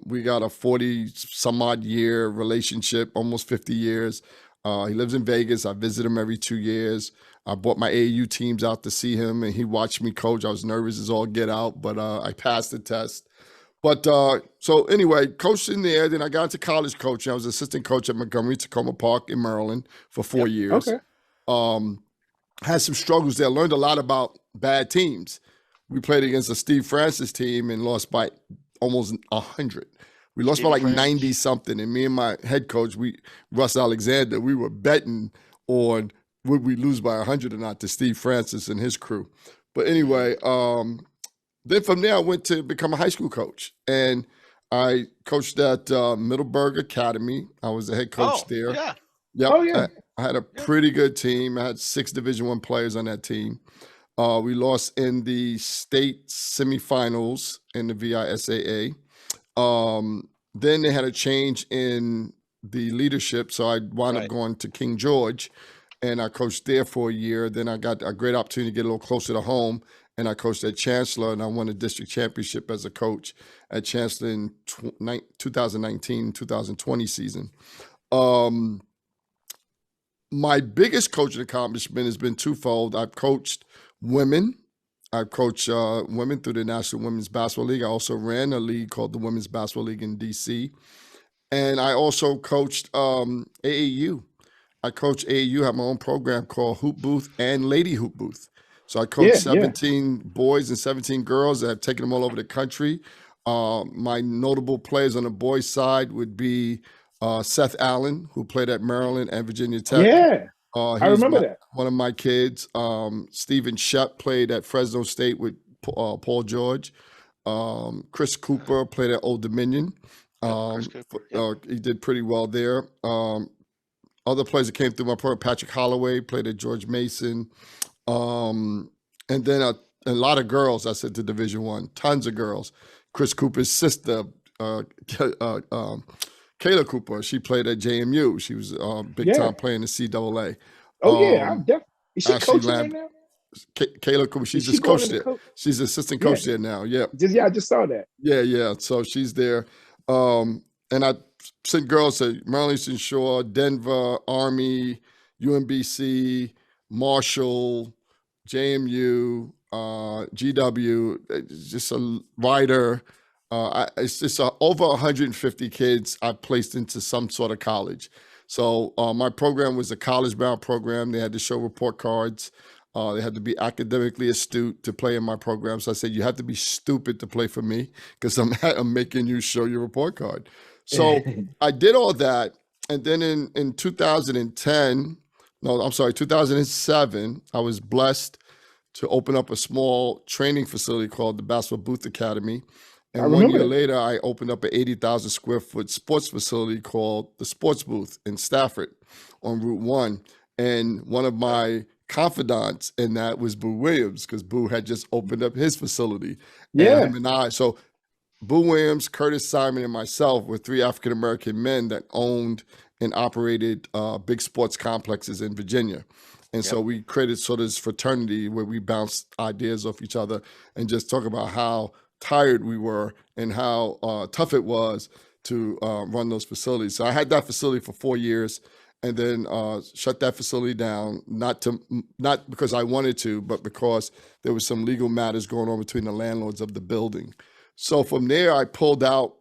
We got a 40 some odd year relationship, almost 50 years. He lives in Vegas. I visit him every 2 years. I brought my AAU teams out to see him, and he watched me coach. I was nervous as all get out, but I passed the test. But so anyway, coached in there. Then I got into college coaching. I was assistant coach at Montgomery Tacoma Park in Maryland for 4 years. Okay. Had some struggles there. Learned a lot about bad teams. We played against a Steve Francis team and lost by almost 100. We lost by like 90 something. And me and my head coach, Russ Alexander, we were betting on would we lose by 100 or not to Steve Francis and his crew. But anyway, then from there I went to become a high school coach. And I coached at Middleburg Academy. I was the head coach there. Yeah. Yep. Oh, yeah. I had a pretty good team. I had 6 Division I players on that team. We lost in the state semifinals in the VISAA. Then they had a change in the leadership, so I wound up going to King George, and I coached there for a year. Then I got a great opportunity to get a little closer to home, and I coached at Chancellor, and I won a district championship as a coach at Chancellor in 2019-2020 season. My biggest coaching accomplishment has been twofold. I've coached women. I've coached women through the National Women's Basketball League. I also ran a league called the Women's Basketball League in D.C. And I also coached AAU. I coached AAU, have my own program called Hoop Boothe and Lady Hoop Boothe. So I coached 17 boys and 17 girls. I've taken them all over the country. My notable players on the boys' side would be Seth Allen, who played at Maryland and Virginia Tech. Yeah, I remember that. One of my kids. Stephen Shep played at Fresno State with Paul George. Chris Cooper played at Old Dominion. He did pretty well there. Other players that came through my program, Patrick Holloway played at George Mason. And then a lot of girls. I said to Division I, tons of girls. Chris Cooper's sister, Kayla Cooper, she played at JMU. She was big time playing the CAA. Oh yeah, I'm definitely. Is she Ashley coaching there now? Kayla Cooper, she's just coach there. She's assistant coach there now. Yeah. I just saw that. Yeah. So she's there. And I sent girls to Maryland Eastern Shore, Denver, Army, UMBC, Marshall, JMU, GW, just a writer. It's just over 150 kids I placed into some sort of college. So my program was a college-bound program. They had to show report cards. They had to be academically astute to play in my program. So I said, you have to be stupid to play for me because I'm making you show your report card. So I did all that. And then in 2007, I was blessed to open up a small training facility called the Basketball Boothe Academy. And 1 year later, I opened up an 80,000 square foot sports facility called the Sports Boothe in Stafford on Route 1. And one of my confidants in that was Boo Williams, because Boo had just opened up his facility. Yeah. And him and I, so Boo Williams, Curtis Simon, and myself were 3 African-American men that owned and operated big sports complexes in Virginia. And so we created sort of this fraternity where we bounced ideas off each other and just talk about how tired we were and how tough it was to run those facilities. So I had that facility for 4 years and then shut that facility down, not because I wanted to, but because there was some legal matters going on between the landlords of the building. So from there, I pulled out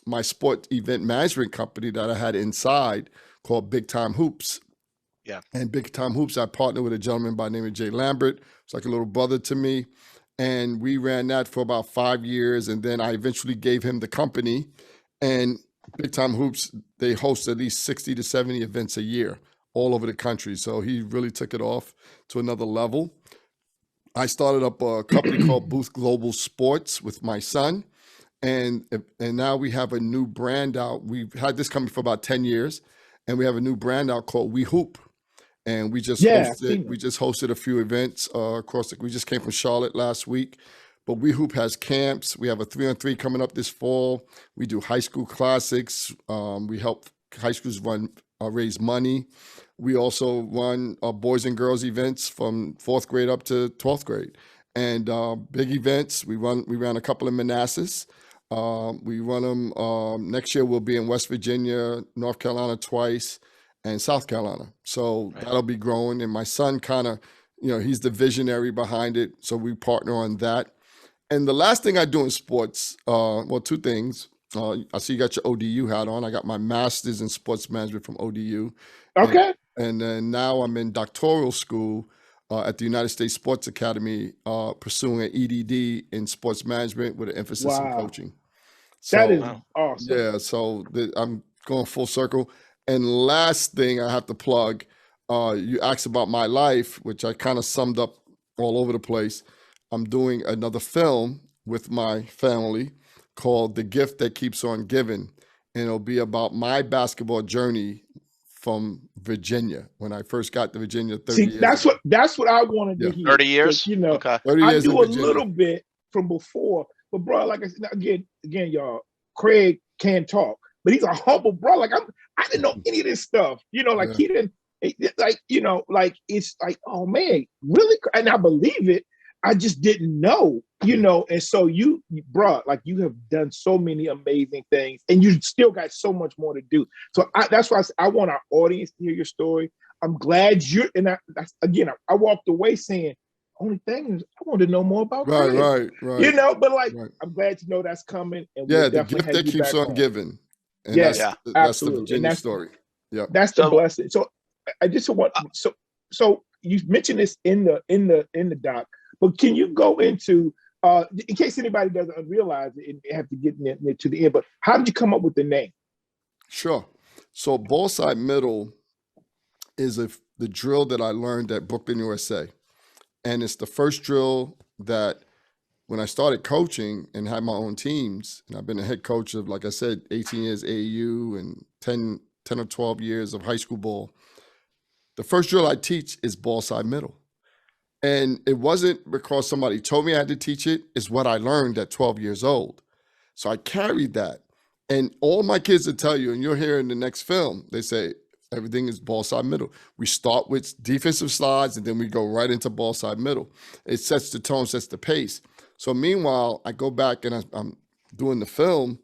my sport event management company that I had inside called Big Time Hoops. Yeah. And Big Time Hoops, I partnered with a gentleman by the name of Jay Lambert. It's like a little brother to me. And we ran that for about 5 years. And then I eventually gave him the company. And Big Time Hoops, they host at least 60 to 70 events a year all over the country. So he really took it off to another level. I started up a company called Boothe Global Sports with my son. And now we have a new brand out. We've had this company for about 10 years. And we have a new brand out called We Hoop. And we just hosted a few events across. We just came from Charlotte last week, but We Hoop has camps. We have a 3-on-3 coming up this fall. We do high school classics. We help high schools raise money. We also run boys and girls events from 4th grade up to 12th grade, and big events. We ran a couple in Manassas. We run them next year. We'll be in West Virginia, North Carolina twice, and South Carolina. So that'll be growing. And my son kind of, he's the visionary behind it. So we partner on that. And the last thing I do in sports, 2 things. I see you got your ODU hat on. I got my master's in sports management from ODU. Okay. And then now I'm in doctoral school at the United States Sports Academy, pursuing an EDD in sports management with an emphasis in coaching. So, that is awesome. Yeah. So I'm going full circle. And last thing I have to plug, you asked about my life, which I kind of summed up all over the place. I'm doing another film with my family called The Gift That Keeps on Giving. And it'll be about my basketball journey from Virginia, when I first got to Virginia 30 years ago. That's what I wanted to hear. 30 years? Okay. 30 years I do a little bit from before, but bro, like I said, again, y'all, Craig can talk, but he's a humble bro. Like I didn't know any of this stuff. He didn't it's like, oh man, really? And I believe it. I just didn't know, and so you bro, like you have done so many amazing things and you still got so much more to do. So that's why I want our audience to hear your story. I'm glad I walked away saying, only thing is I want to know more about Craig. Right. I'm glad to know that's coming. And the gift that keeps on giving. And that's the Virginia story. Yeah. That's the blessing. So I just want so you mentioned this in the doc, but can you go into in case anybody doesn't realize it and have to get to the end, but how did you come up with the name? Sure. So Ballside Middle is the drill that I learned at Brooklyn, USA. And it's the first drill that when I started coaching and had my own teams, and I've been a head coach of, like I said, 18 years AAU and 10 or 12 years of high school ball. The first drill I teach is Ballside Middle. And it wasn't because somebody told me I had to teach it. It's what I learned at 12 years old. So I carried that. And all my kids will tell you, and you'll hear in the next film, they say, everything is Ballside Middle. We start with defensive slides, and then we go right into Ballside Middle. It sets the tone, sets the pace. So meanwhile, I go back and I'm doing the film,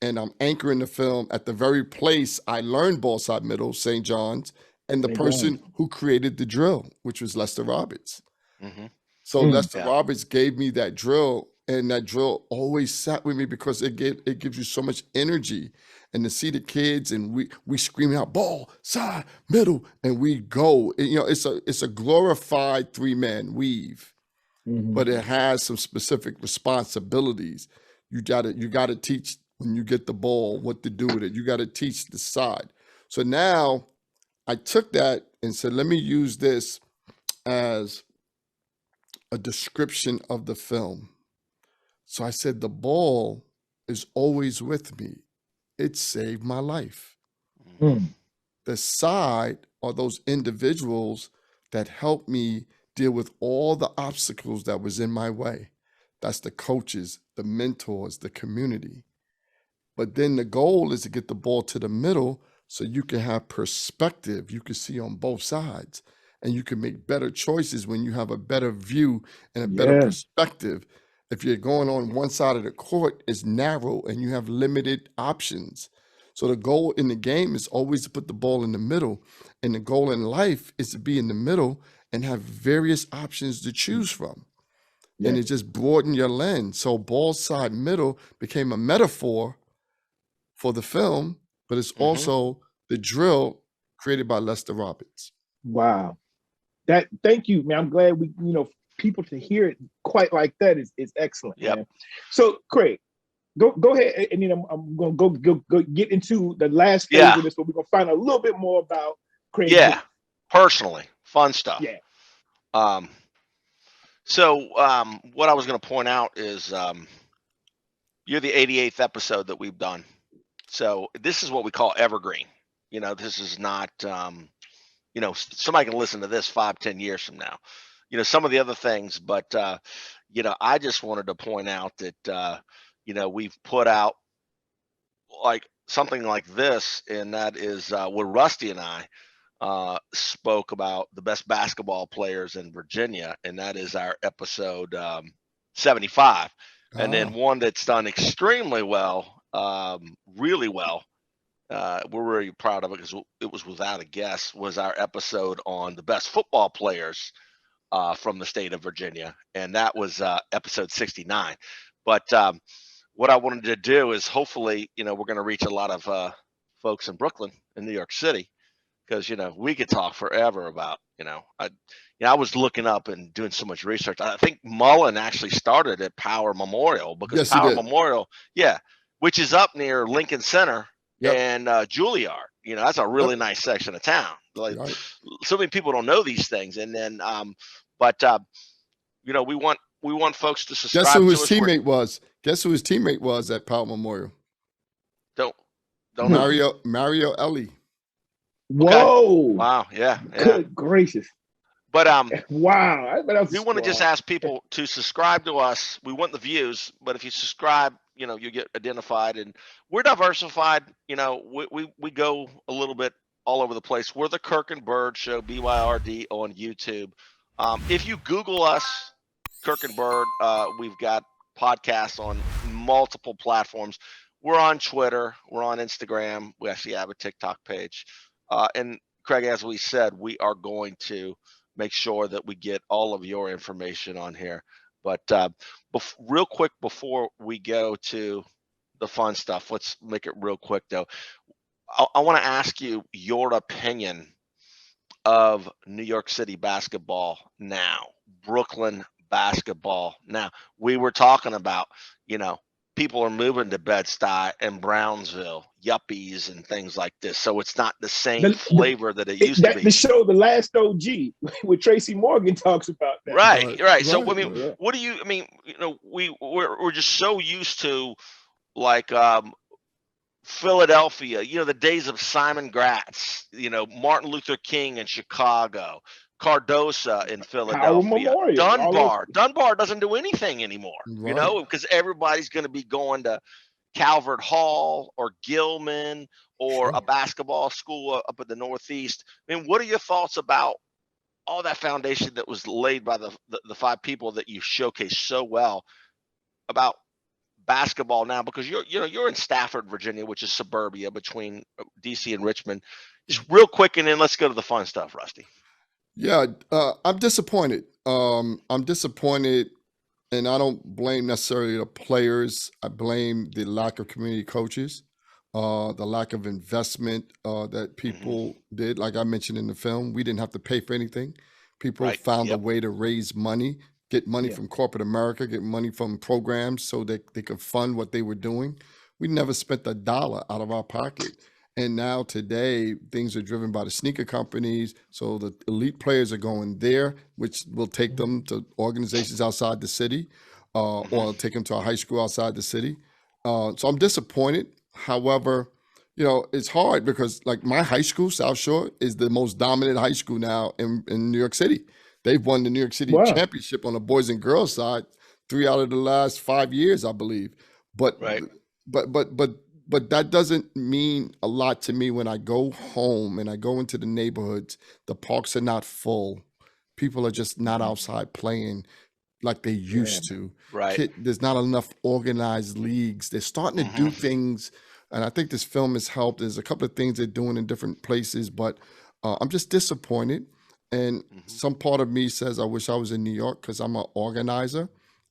and I'm anchoring the film at the very place I learned Ballside Middle, St. John's, and the person who created the drill, which was Lester Roberts. Mm-hmm. So Lester Roberts gave me that drill, and that drill always sat with me because it gives you so much energy. And to see the kids, and we screaming out ball, side, middle, and we go. You know, it's a glorified 3-man weave, but it has some specific responsibilities. You gotta teach when you get the ball what to do with it. You gotta teach the side. So now I took that and said, let me use this as a description of the film. So I said, the ball is always with me. It saved my life. The side are those individuals that helped me deal with all the obstacles that was in my way. That's the coaches, the mentors, the community. But then the goal is to get the ball to the middle so you can have perspective. You can see on both sides, and you can make better choices when you have a better view and a better perspective. If you're going on one side of the court, it's narrow and you have limited options. So the goal in the game is always to put the ball in the middle. And the goal in life is to be in the middle and have various options to choose from. And it just broadened your lens. So Ballside Middle became a metaphor for the film, but it's also the drill created by Lester Roberts. Wow. Thank you, man. I'm glad we, people to hear it quite like that is excellent. Man. So Craig, go ahead, and then I'm gonna go get into the last phase of this, but we're gonna find a little bit more about Craig. Yeah, personally, fun stuff. Yeah. So what I was gonna point out is you're the 88th episode that we've done. So this is what we call evergreen. This is not somebody can listen to this 5-10 years from now. Some of the other things, but I just wanted to point out that we've put out like something like this, and that is where Rusty and I spoke about the best basketball players in Virginia, and that is our episode 75. And then one that's done extremely well, really well. We're really proud of it because it was without a guess, was our episode on the best football players from the state of Virginia. And that was episode 69. But what I wanted to do is hopefully, we're going to reach a lot of folks in Brooklyn and New York City, because, we could talk forever about, I was looking up and doing so much research. I think Mullen actually started at Power Memorial, because Power Memorial, which is up near Lincoln Center and Juilliard. That's a really nice section of town. Like so many people don't know these things. And then, we want folks to subscribe. Guess who his teammate was? Guess who his teammate was at Power Memorial? Don't Mario Ellie. Whoa! Okay. Wow. Yeah. Good gracious. But wow. We want to just ask people to subscribe to us. We want the views, but if you subscribe, you get identified, and we're diversified. We go a little bit all over the place. We're the Kirk and Bird Show, BYRD, on YouTube. If you Google us, Kirk and Bird, we've got podcasts on multiple platforms. We're on Twitter. We're on Instagram. We actually have a TikTok page. And Craig, as we said, we are going to make sure that we get all of your information on here. But real quick, before we go to the fun stuff, let's make it real quick, though. I want to ask you your opinion of New York City basketball now, Brooklyn basketball now. We were talking about, people are moving to Bed-Stuy and Brownsville, yuppies and things like this. So it's not the same flavor that it used to be. The show, The Last OG, with Tracy Morgan talks about that. Right. So, what do you, we're just so used to, like, Philadelphia, the days of Simon Gratz, Martin Luther King in Chicago, Cardosa in Power Philadelphia, Memorial. Dunbar doesn't do anything anymore, you know, because everybody's going to be going to Calvert Hall or Gilman or a basketball school up in the Northeast. I mean, what are your thoughts about all that foundation that was laid by the 5 people that you showcased so well about basketball now? Because you're in Stafford, Virginia, which is suburbia between DC and Richmond. Just real quick, and then let's go to the fun stuff, Rusty. Yeah, I'm disappointed. I'm disappointed, and I don't blame necessarily the players. I blame the lack of community coaches, the lack of investment that people did. Like I mentioned in the film, we didn't have to pay for anything. People found a way to raise money, get money from corporate America, get money from programs so that they could fund what they were doing. We never spent a dollar out of our pocket. And now today, things are driven by the sneaker companies. So the elite players are going there, which will take them to organizations outside the city, or take them to a high school outside the city. So I'm disappointed. However, you know, it's hard because like my high school, South Shore, is the most dominant high school now in New York City. They've won the New York City championship on the boys and girls side 3 out of the last 5 years, I believe. But that doesn't mean a lot to me when I go home and I go into the neighborhoods. The parks are not full. People are just not outside playing like they used to. Right. There's not enough organized leagues. They're starting to do things, and I think this film has helped. There's a couple of things they're doing in different places, but I'm just disappointed. And some part of me says, I wish I was in New York because I'm an organizer.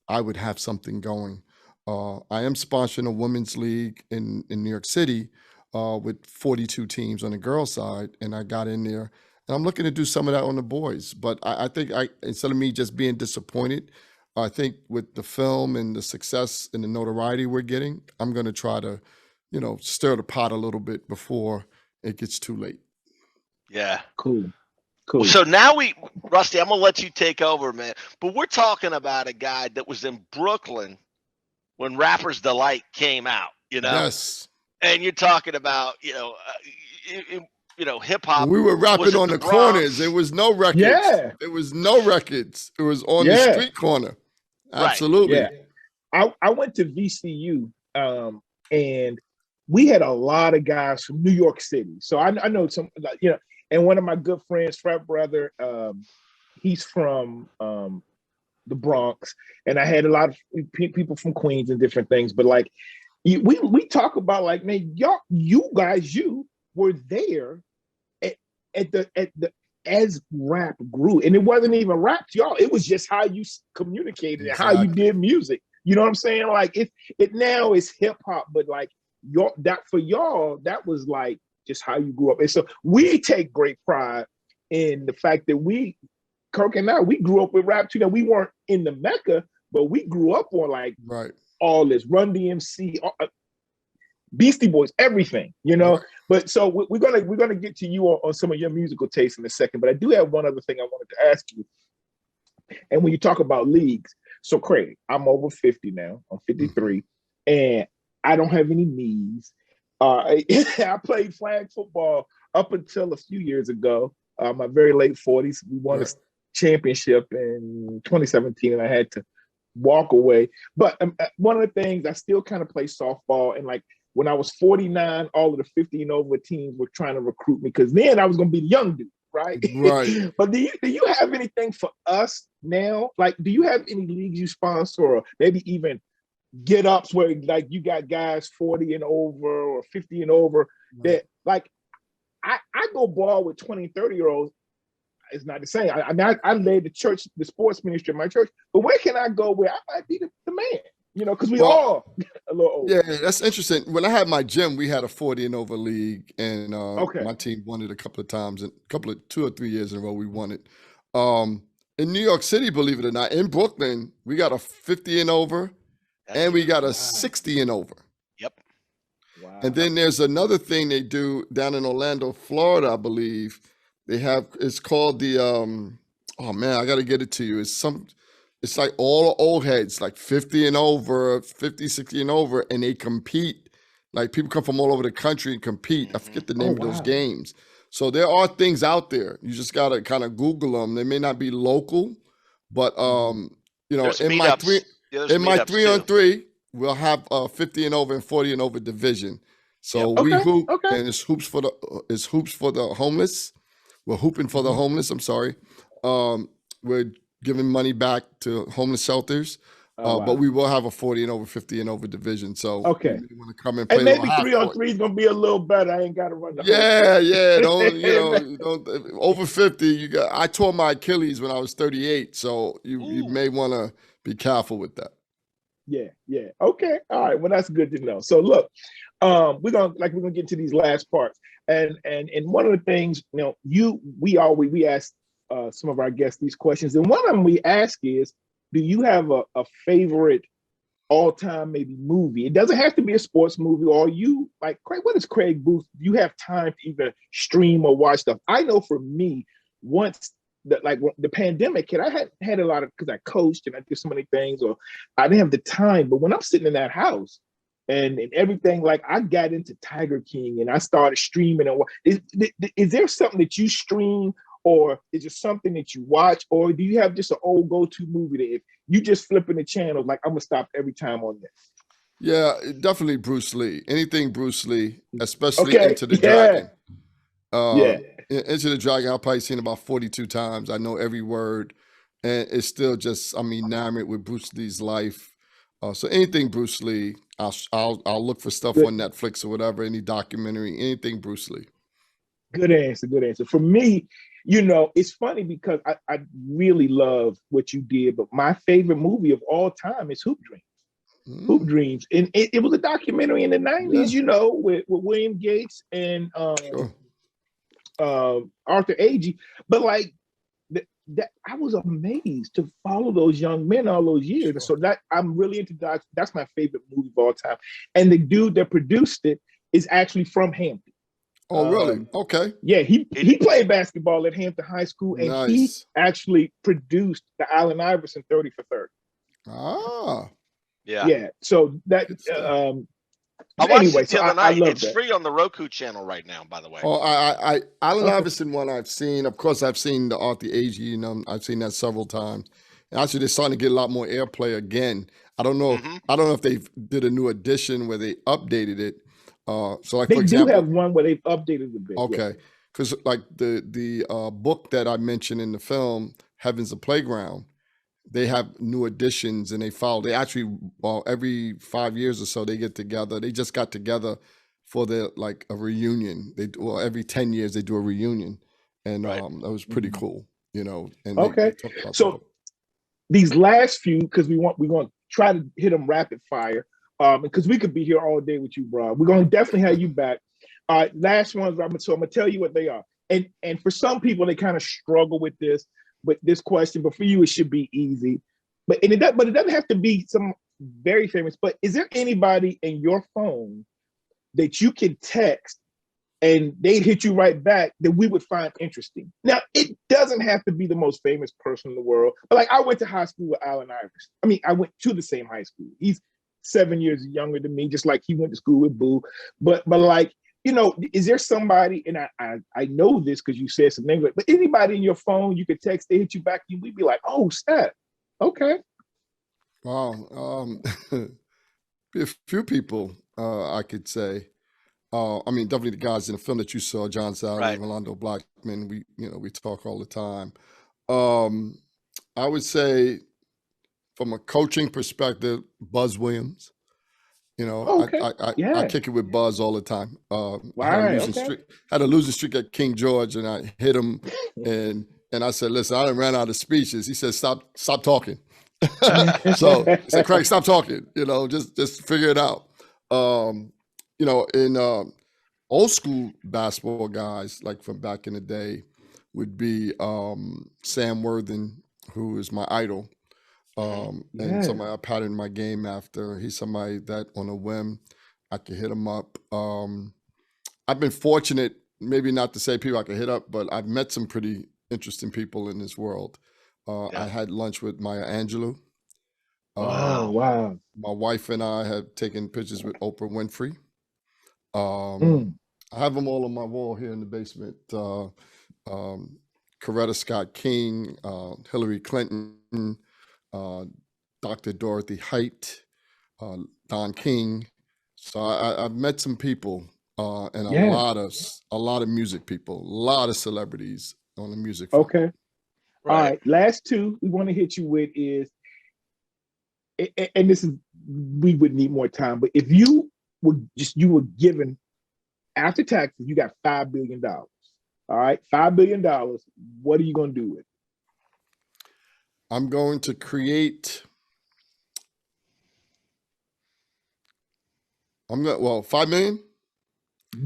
I would have something going. I am sponsoring a women's league in New York City with 42 teams on the girls' side, and I got in there. And I'm looking to do some of that on the boys. But I think instead of me just being disappointed, I think with the film and the success and the notoriety we're getting, I'm going to try to, you know, stir the pot a little bit before it gets too late. Yeah. Cool. Well, so now Rusty, I'm going to let you take over, man. But we're talking about a guy that was in Brooklyn when Rapper's Delight came out, you know? Yes. And you're talking about, hip hop. We were rapping on the corners. There was no records. Yeah. There was no records. It was on the street corner. Absolutely. Yeah. I went to VCU, and we had a lot of guys from New York City. So I know some, and one of my good friends, frat brother, he's from the Bronx, and I had a lot of people from Queens and different things. But like, we talk about like, man, you guys were there at the as rap grew, and it wasn't even rap to y'all. It was just how you communicated and how you did music. You know what I'm saying? Like it now is hip hop, but like for y'all, that was like just how you grew up. And so we take great pride in the fact that Kirk and I, we grew up with rap too. Now we weren't in the Mecca, but we grew up on like all this Run DMC, Beastie Boys, everything, you know. Right. But so we're gonna get to you on some of your musical tastes in a second. But I do have one other thing I wanted to ask you. And when you talk about leagues, so Craig, I'm over 50 now. I'm 53, and I don't have any knees. I played flag football up until a few years ago. My very late 40s. We won a championship in 2017, and I had to walk away. But one of the things, I still kind of play softball, and like when I was 49, all of the 50 and over teams were trying to recruit me because then I was going to be the young dude, right? Right. But do you have anything for us now? Like, do you have any leagues you sponsor, or maybe even get ups where like you got guys 40 and over or 50 and over that like I go ball with 20, 30-year-olds. It's not the same. I led the sports ministry of my church, but where can I go where I might be the man? You know, because we all a little older. Yeah, that's interesting. When I had my gym, we had a 40 and over league, and my team won it a couple of times, and 2 or 3 years in a row we won it. In New York City, believe it or not, in Brooklyn, we got a 50 and over, and we got a 60 and over. Yep. Wow. And then there's another thing they do down in Orlando, Florida, I believe. It's called the oh man, I gotta get it to you. It's like all old heads, like 50 and over, 50, 60 and over, and they compete. Like people come from all over the country and compete. I forget the name of those games. So there are things out there. You just got to kind of Google them. They may not be local, but you know, There's in my meetups 3-on-3, we'll have 50 and over and 40 and over division. So we hoop, and it's hoops for the homeless. We're hooping for the homeless. I'm sorry. We're giving money back to homeless shelters. But we will have a 40 and over, 50 and over division. So you may want to come and play. And maybe 3-on-3 is gonna be a little better. I ain't got to run the Don't over 50. You got. I tore my Achilles when I was 38, so you may want to be careful with that. Yeah. Okay. All right. Well, that's good to know. So look, we're gonna get into these last parts, and one of the things, you know, we ask some of our guests these questions, and one of them we ask is, do you have a favorite all-time maybe movie? It doesn't have to be a sports movie. Or you like, Craig, what is Craig Boothe? Do you have time to either stream or watch stuff? I know for me, once the pandemic hit, I had a lot of, because I coached and I did so many things, or I didn't have the time. But when I'm sitting in that house and everything, like I got into Tiger King and I started streaming. And is there something that you stream? Or is it something that you watch? Or do you have just an old go-to movie that if you just flipping the channel, like I'm gonna stop every time on this? Yeah, definitely Bruce Lee. Anything Bruce Lee, especially Into the Dragon. Into the Dragon, I've probably seen about 42 times. I know every word. And it's still just, I'm enamored with Bruce Lee's life. So anything Bruce Lee, I'll look for stuff on Netflix or whatever, any documentary, anything Bruce Lee. Good answer. For me, you know, it's funny because I really love what you did, but my favorite movie of all time is Hoop Dreams. Hoop Dreams. And it was a documentary in the 90s, you know, with William Gates and Arthur Agee. But like that I was amazed to follow those young men all those years. So that I'm really into docs. That's my favorite movie of all time. And the dude that produced it is actually from Hampton. Oh, really? Okay. Yeah, he played basketball at Hampton High School, and he actually produced the Allen Iverson 30 for 30. Ah. Yeah. So that I watched it the other night. It's free on the Roku channel right now, by the way. Oh, I Allen Iverson one I've seen. Of course, I've seen the Arthur Agee, you know, I've seen that several times. And actually, they're starting to get a lot more airplay again. I don't know if they did a new edition where they updated it. So like, for example, do have one where they've updated a bit. Okay. Because like the book that I mentioned in the film, Heaven's a Playground, they have new editions and they actually, every 5 years or so they get together. They just got together for like a reunion. Every 10 years they do a reunion. And that was pretty cool, you know. And they talk about so these last few, because we're going to try to hit them rapid fire. Because we could be here all day with you, bro. We're gonna definitely have you back. Last ones, I'm gonna tell you what they are. And for some people, they kind of struggle with this question, but for you, it should be easy. But it doesn't have to be some very famous. But is there anybody in your phone that you can text and they'd hit you right back that we would find interesting? Now, it doesn't have to be the most famous person in the world. But like, I went to high school with Allen Iverson. I mean, I went to the same high school. He's 7 years younger than me, just like he went to school with Boothe. But like, you know, is there somebody, and I know this because you said some names, but anybody in your phone you could text, they hit you back, and we'd be like, oh, snap. Okay. Wow. A few people I could say. I mean, definitely the guys in the film that you saw, John Sally, Rolando Blackman, we talk all the time. I would say, from a coaching perspective, Buzz Williams. You know, I kick it with Buzz all the time. I had a losing streak at King George, and I hit him, and I said, "Listen, I done ran out of speeches." He said, "Stop talking." So I said, "Craig, stop talking. You know, just figure it out." You know, in old school basketball guys, like from back in the day, would be Sam Worthen, who is my idol. And somebody I patterned my game after. He's somebody that on a whim I could hit him up. I've been fortunate, maybe not to say people I could hit up, but I've met some pretty interesting people in this world. I had lunch with Maya Angelou. Wow. My wife and I have taken pictures with Oprah Winfrey. I have them all on my wall here in the basement. Coretta Scott King, Hillary Clinton, Dr. Dorothy Height, Don King. So I've met some people and a lot of music people, a lot of celebrities on the music front. Okay. Right. All right. Last two we want to hit you with is, and this is, we would need more time, but if you were given after taxes, you got $5 billion. All right, $5 billion. What are you going to do with it? I'm going to create. 5 million?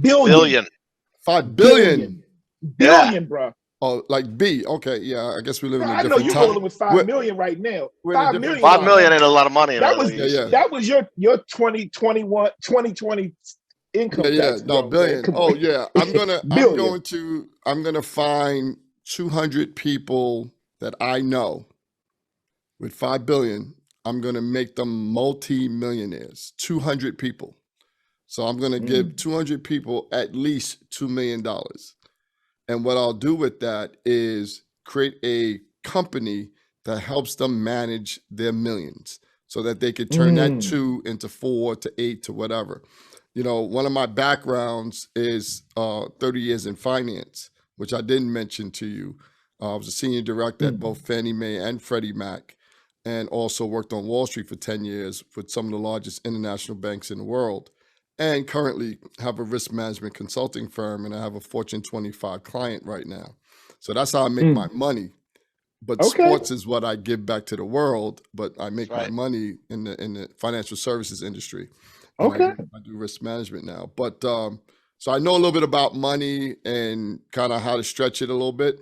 Billion. 5 billion. Billion, bro. Oh, like B. Okay, yeah. I guess we live in a different time. I know you're rolling with 5 million right now. 5 million. 5 million ain't a lot of money. That was your 2021, 2020 income tax. No, billion. Oh yeah. I'm gonna find 200 people that I know with 5 billion. I'm gonna make them multi-millionaires. 200 people. So I'm gonna give 200 people at least $2 million. And what I'll do with that is create a company that helps them manage their millions so that they could turn that 2 into 4 to 8 to whatever. You know, one of my backgrounds is 30 years in finance, which I didn't mention to you. I was a senior director at both Fannie Mae and Freddie Mac, and also worked on Wall Street for 10 years with some of the largest international banks in the world. And currently have a risk management consulting firm, and I have a Fortune 25 client right now. So that's how I make my money. But sports is what I give back to the world, but I make my money in the financial services industry. I do risk management now. But so I know a little bit about money and kind of how to stretch it a little bit.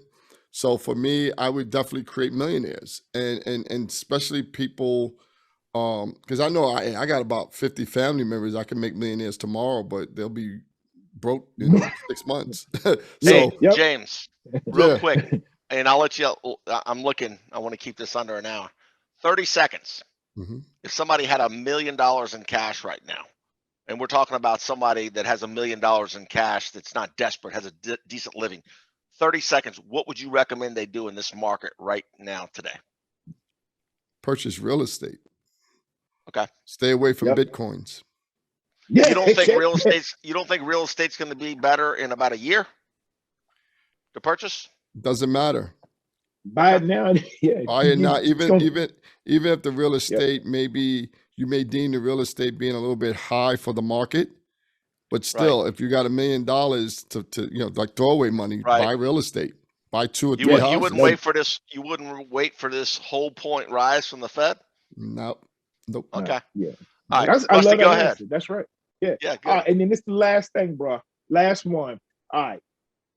So for me, I would definitely create millionaires, and especially people. Because I know I got about 50 family members I can make millionaires tomorrow, but they'll be broke in 6 months. So James, real quick, and I'll let you. I'm looking. I want to keep this under an hour. 30 seconds. If somebody had $1 million in cash right now, and we're talking about somebody that has $1 million in cash that's not desperate, has a decent living. 30 seconds. What would you recommend they do in this market right now today? Purchase real estate. Okay. Stay away from Bitcoins. Yeah. You don't think real estate's going to be better in about a year to purchase? Doesn't matter. Buy it now. Buy it now. Even if the real estate maybe you may deem the real estate being a little bit high for the market, but still, if you got $1 million to like throwaway money, buy real estate. Buy 2 or 3 houses. You wouldn't wait for this. You wouldn't wait for this whole point rise from the Fed. Nope. Okay. Yeah. All right. I love that go ahead. That's right. Yeah. Yeah. Good. And then this is the last thing, bro. Last one. All right.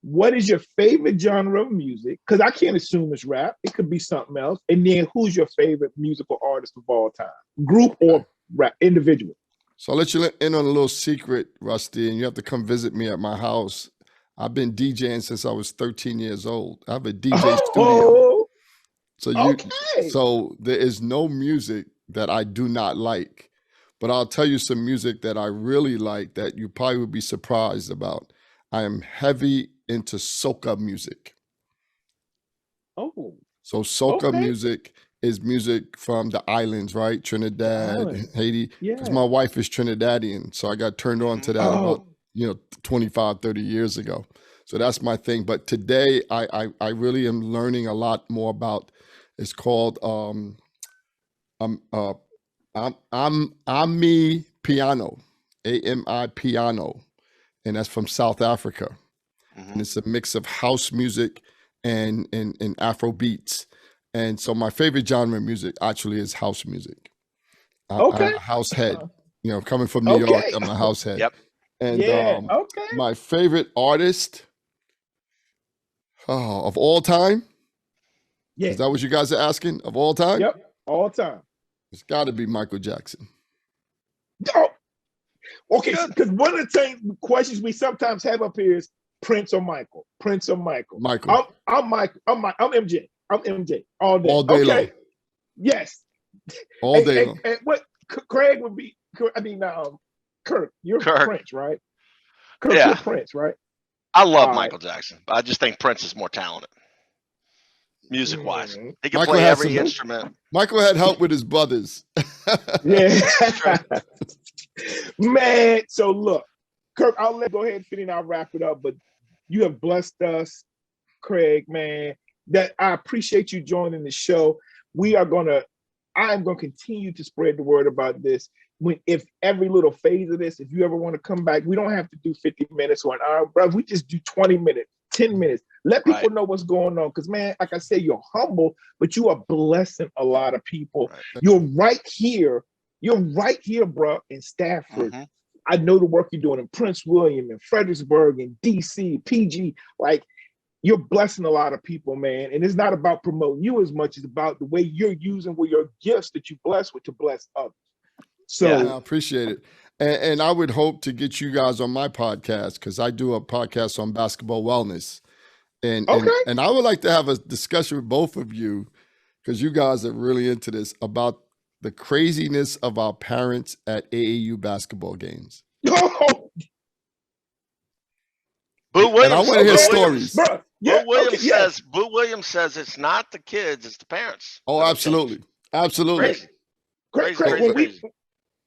What is your favorite genre of music? Because I can't assume it's rap. It could be something else. And then who's your favorite musical artist of all time? Group or rap? Individual? So I'll let you in on a little secret, Rusty, and you have to come visit me at my house. I've been DJing since I was 13 years old. I have a DJ studio. So there is no music that I do not like, but I'll tell you some music that I really like that you probably would be surprised about. I am heavy into soca music. So soca music is music from the islands, right? Trinidad, Haiti. Because my wife is Trinidadian, so I got turned on to that about 25, 30 years ago. So that's my thing. But today I really am learning a lot more about. It's called Ami Piano, AMI Piano, and that's from South Africa. And it's a mix of house music and Afro beats. And so my favorite genre of music actually is house music. I'm a house head, coming from New York, I'm a house head. Yep. And my favorite artist of all time. Yeah. Is that what you guys are asking? Of all time? Yep. All time. It's got to be Michael Jackson. Oh. Okay, because one of the questions we sometimes have up here is Prince or Michael. Prince or Michael. Michael. I'm Michael. I'm MJ. I'm MJ all day. All day long. Yes. All day long. And what Craig would be? I mean, Kirk. You're Prince, right? Kirk, Yeah. you're Prince, right? I love All Michael Jackson, but I just think Prince is more talented, music-wise. He can Michael play had every some- instrument. Michael had help with his brothers. Yeah. Man, so look, Kirk, I'll go ahead and finish and I'll wrap it up, but you have blessed us, Craig, man. That I appreciate you joining the show. I'm gonna continue to spread the word about this. If every little phase of this, if you ever want to come back, we don't have to do 50 minutes or an hour, bro. We just do 20 minutes, 10 minutes. Let people know what's going on. Because, man, like I said, you're humble, but you are blessing a lot of people. Right. You're right here. You're right here, bro, in Stafford. Mm-hmm. I know the work you're doing in Prince William and Fredericksburg and DC, PG. Like, you're blessing a lot of people, man. And it's not about promoting you as much as about the way you're using with your gifts that you bless with to bless others. So I appreciate it. And I would hope to get you guys on my podcast, because I do a podcast on basketball wellness. And I would like to have a discussion with both of you, because you guys are really into this, about the craziness of our parents at AAU basketball games. Oh, Boothe Williams, and I want to hear stories. Bro, yeah, Boothe Williams says it's not the kids, it's the parents. Oh, absolutely. Absolutely. Crazy.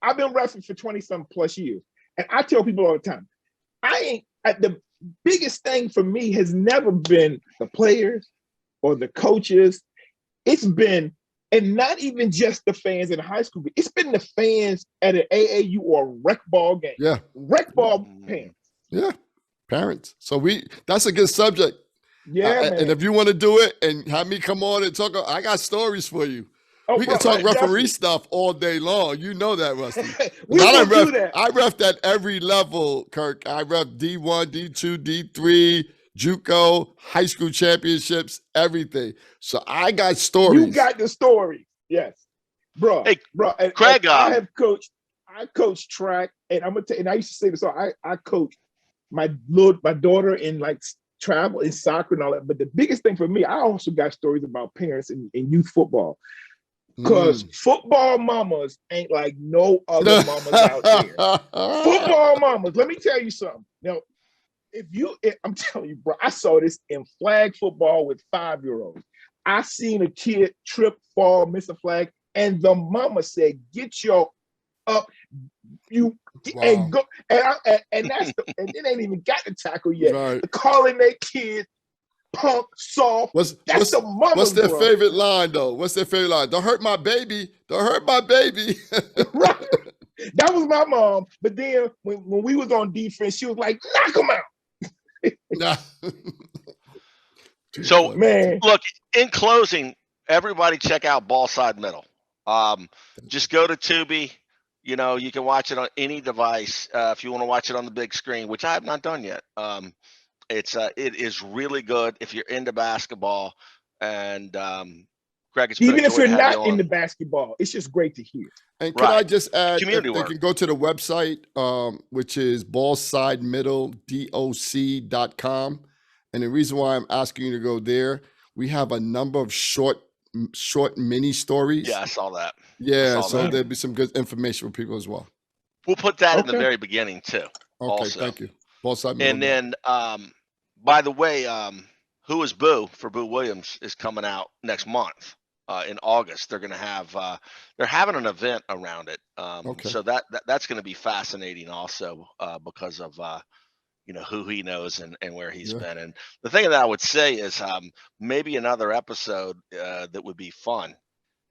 I've been wrestling for 20-some plus years. And I tell people all the time, the biggest thing for me has never been the players or the coaches. It's been, and not even just the fans in high school, but it's been the fans at an AAU or a rec ball game. Yeah. Rec ball parents. Yeah. Parents. So that's a good subject. Yeah, man. And if you want to do it and have me come on and talk, I got stories for you. We can talk referee stuff all day long. You know that, Rusty. I ref at every level, Kirk. I ref D1, D2, D3, JUCO, high school championships, everything. So I got stories. You got the story. Yes. Bro. Hey, bro. And, Craig, I coach track, and I'm gonna tell you, and I used to say this, so I coach my daughter in like travel and soccer and all that. But the biggest thing for me, I also got stories about parents in youth football. Because football mamas ain't like no other mamas out there. Football mamas, let me tell you something. Now, I'm telling you, bro, I saw this in flag football with 5-year-olds. I seen a kid trip, fall, miss a flag, and the mama said, "Get your up, you and go." And that's and it ain't even got the tackle yet. Right. Calling their kid punk, soft. What's their favorite line, though? What's their favorite line? Don't hurt my baby. Don't hurt my baby. Right. That was my mom. But then when we was on defense, she was like, knock him out. So, man, look, in closing, everybody check out Ballside Middle. Just go to Tubi. You know, you can watch it on any device if you want to watch it on the big screen, which I have not done yet. It is really good if you're into basketball, and Greg, it's even if you're not into basketball, it's just great to hear. And can I just add, they can go to the website, which is ballsidemiddle.doc.com. And the reason why I'm asking you to go there, we have a number of short mini stories. Yeah, I saw that. Yeah, so there'll be some good information for people as well. We'll put that in the very beginning too. Okay, also. Thank you. Ballside Middle. And then, by the way, Who is Boothe for Boothe Williams is coming out next month in August. They're going to have they're having an event around it. So that's going to be fascinating also because of who he knows and where he's been. And the thing that I would say is maybe another episode that would be fun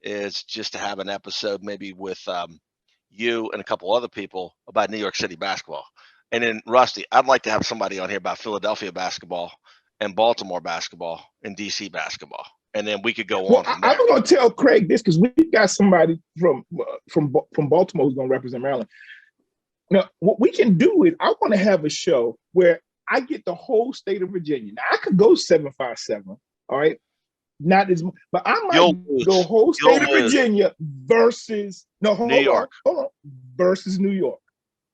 is just to have an episode maybe with you and a couple other people about New York City basketball. And then, Rusty, I'd like to have somebody on here about Philadelphia basketball and Baltimore basketball and DC basketball. And then we could go on from there. I'm going to tell Craig this because we got somebody from Baltimore who's going to represent Maryland. Now, what we can do is I want to have a show where I get the whole state of Virginia. Now, I could go 757, all right? Not as much, but I might go whole state of Virginia versus New York. Hold on, versus New York.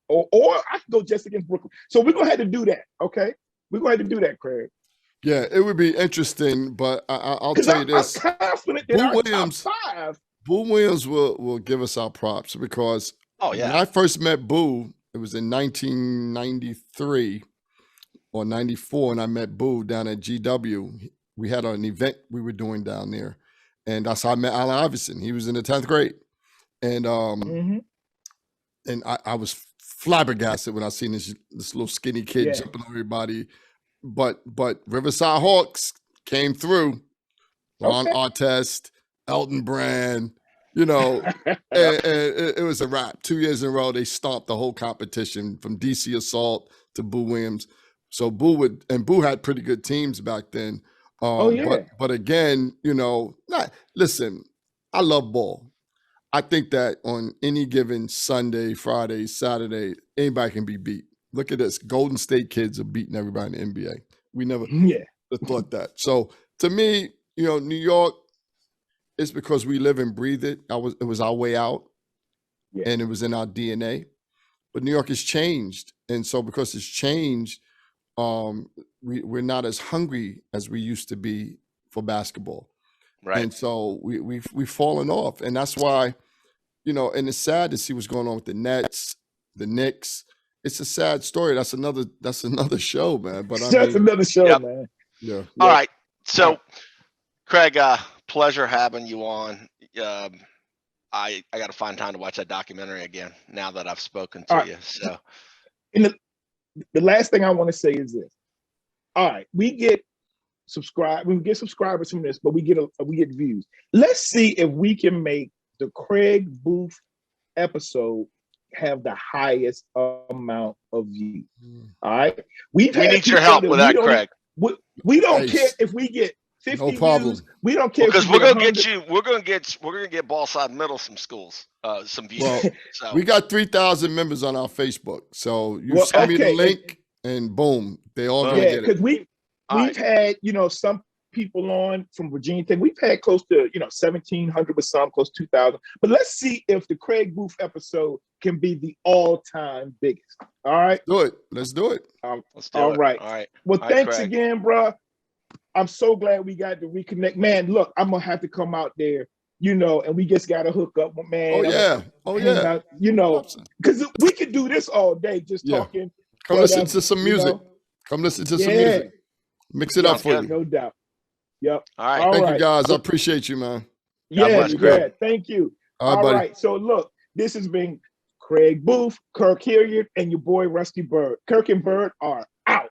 Or I could go just against Brooklyn. So we're going to have to do that, okay? We're going to have to do that, Craig. Yeah, it would be interesting, but I'll tell you this. I'm confident that Boothe Williams will give us our props because when I first met Boothe it was in 1993 or 94, and I met Boothe down at GW. We had an event we were doing down there, and that's how I met Allen Iverson. He was in the 10th grade, and and I was flabbergasted when I seen this little skinny kid jumping on everybody. But Riverside Hawks came through. Ron Artest, Elton Brand, you know, and it was a wrap. 2 years in a row, they stomped the whole competition from DC Assault to Boo Williams. So Boo had pretty good teams back then. But again, you know, listen, I love ball. I think that on any given Sunday, Friday, Saturday, anybody can be beat. Look at this. Golden State kids are beating everybody in the NBA. We never thought that. So to me, you know, New York, it's because we live and breathe it. It was our way out, and it was in our DNA. But New York has changed. And so because it's changed, we're not as hungry as we used to be for basketball. Right. And so we've fallen off. And that's why, you know, and it's sad to see what's going on with the Nets, the Knicks. It's a sad story. That's another show, man. But that's another show, man. Yeah. All right. So, Craig, pleasure having you on. I got to find time to watch that documentary again now that I've spoken to you. So, and the last thing I want to say is this. All right, we get subscribers from this, but we get views. Let's see if we can make the Craig Boothe episode have the highest amount of views. All right, we need your help with that, Craig. We don't care if we get 50 views. We don't care because we're gonna get you. We're gonna get Ballside Middle some views. Well, so. We got 3,000 members on our Facebook, so you send me the link, and boom, they all gonna get it. Because we've had some people on from Virginia Tech. We've had close to 1,700 with some, close to 2,000. But let's see if the Craig Boothe episode can be the all-time biggest. All right, let's do it. All right. Well, thanks again, bro. I'm so glad we got to reconnect, man. Look, I'm gonna have to come out there, and we just gotta hook up, man. Oh yeah. Because we could do this all day, just talking. Come listen to some music. Come listen to some music. Mix it up for you. No doubt. Yep. All right. Thank you, guys. I appreciate you, man. Yeah. Thank you. All right. So look, this has been Craig Boothe, Kirk Hilliard, and your boy Rusty Bird. Kirk and Bird are out.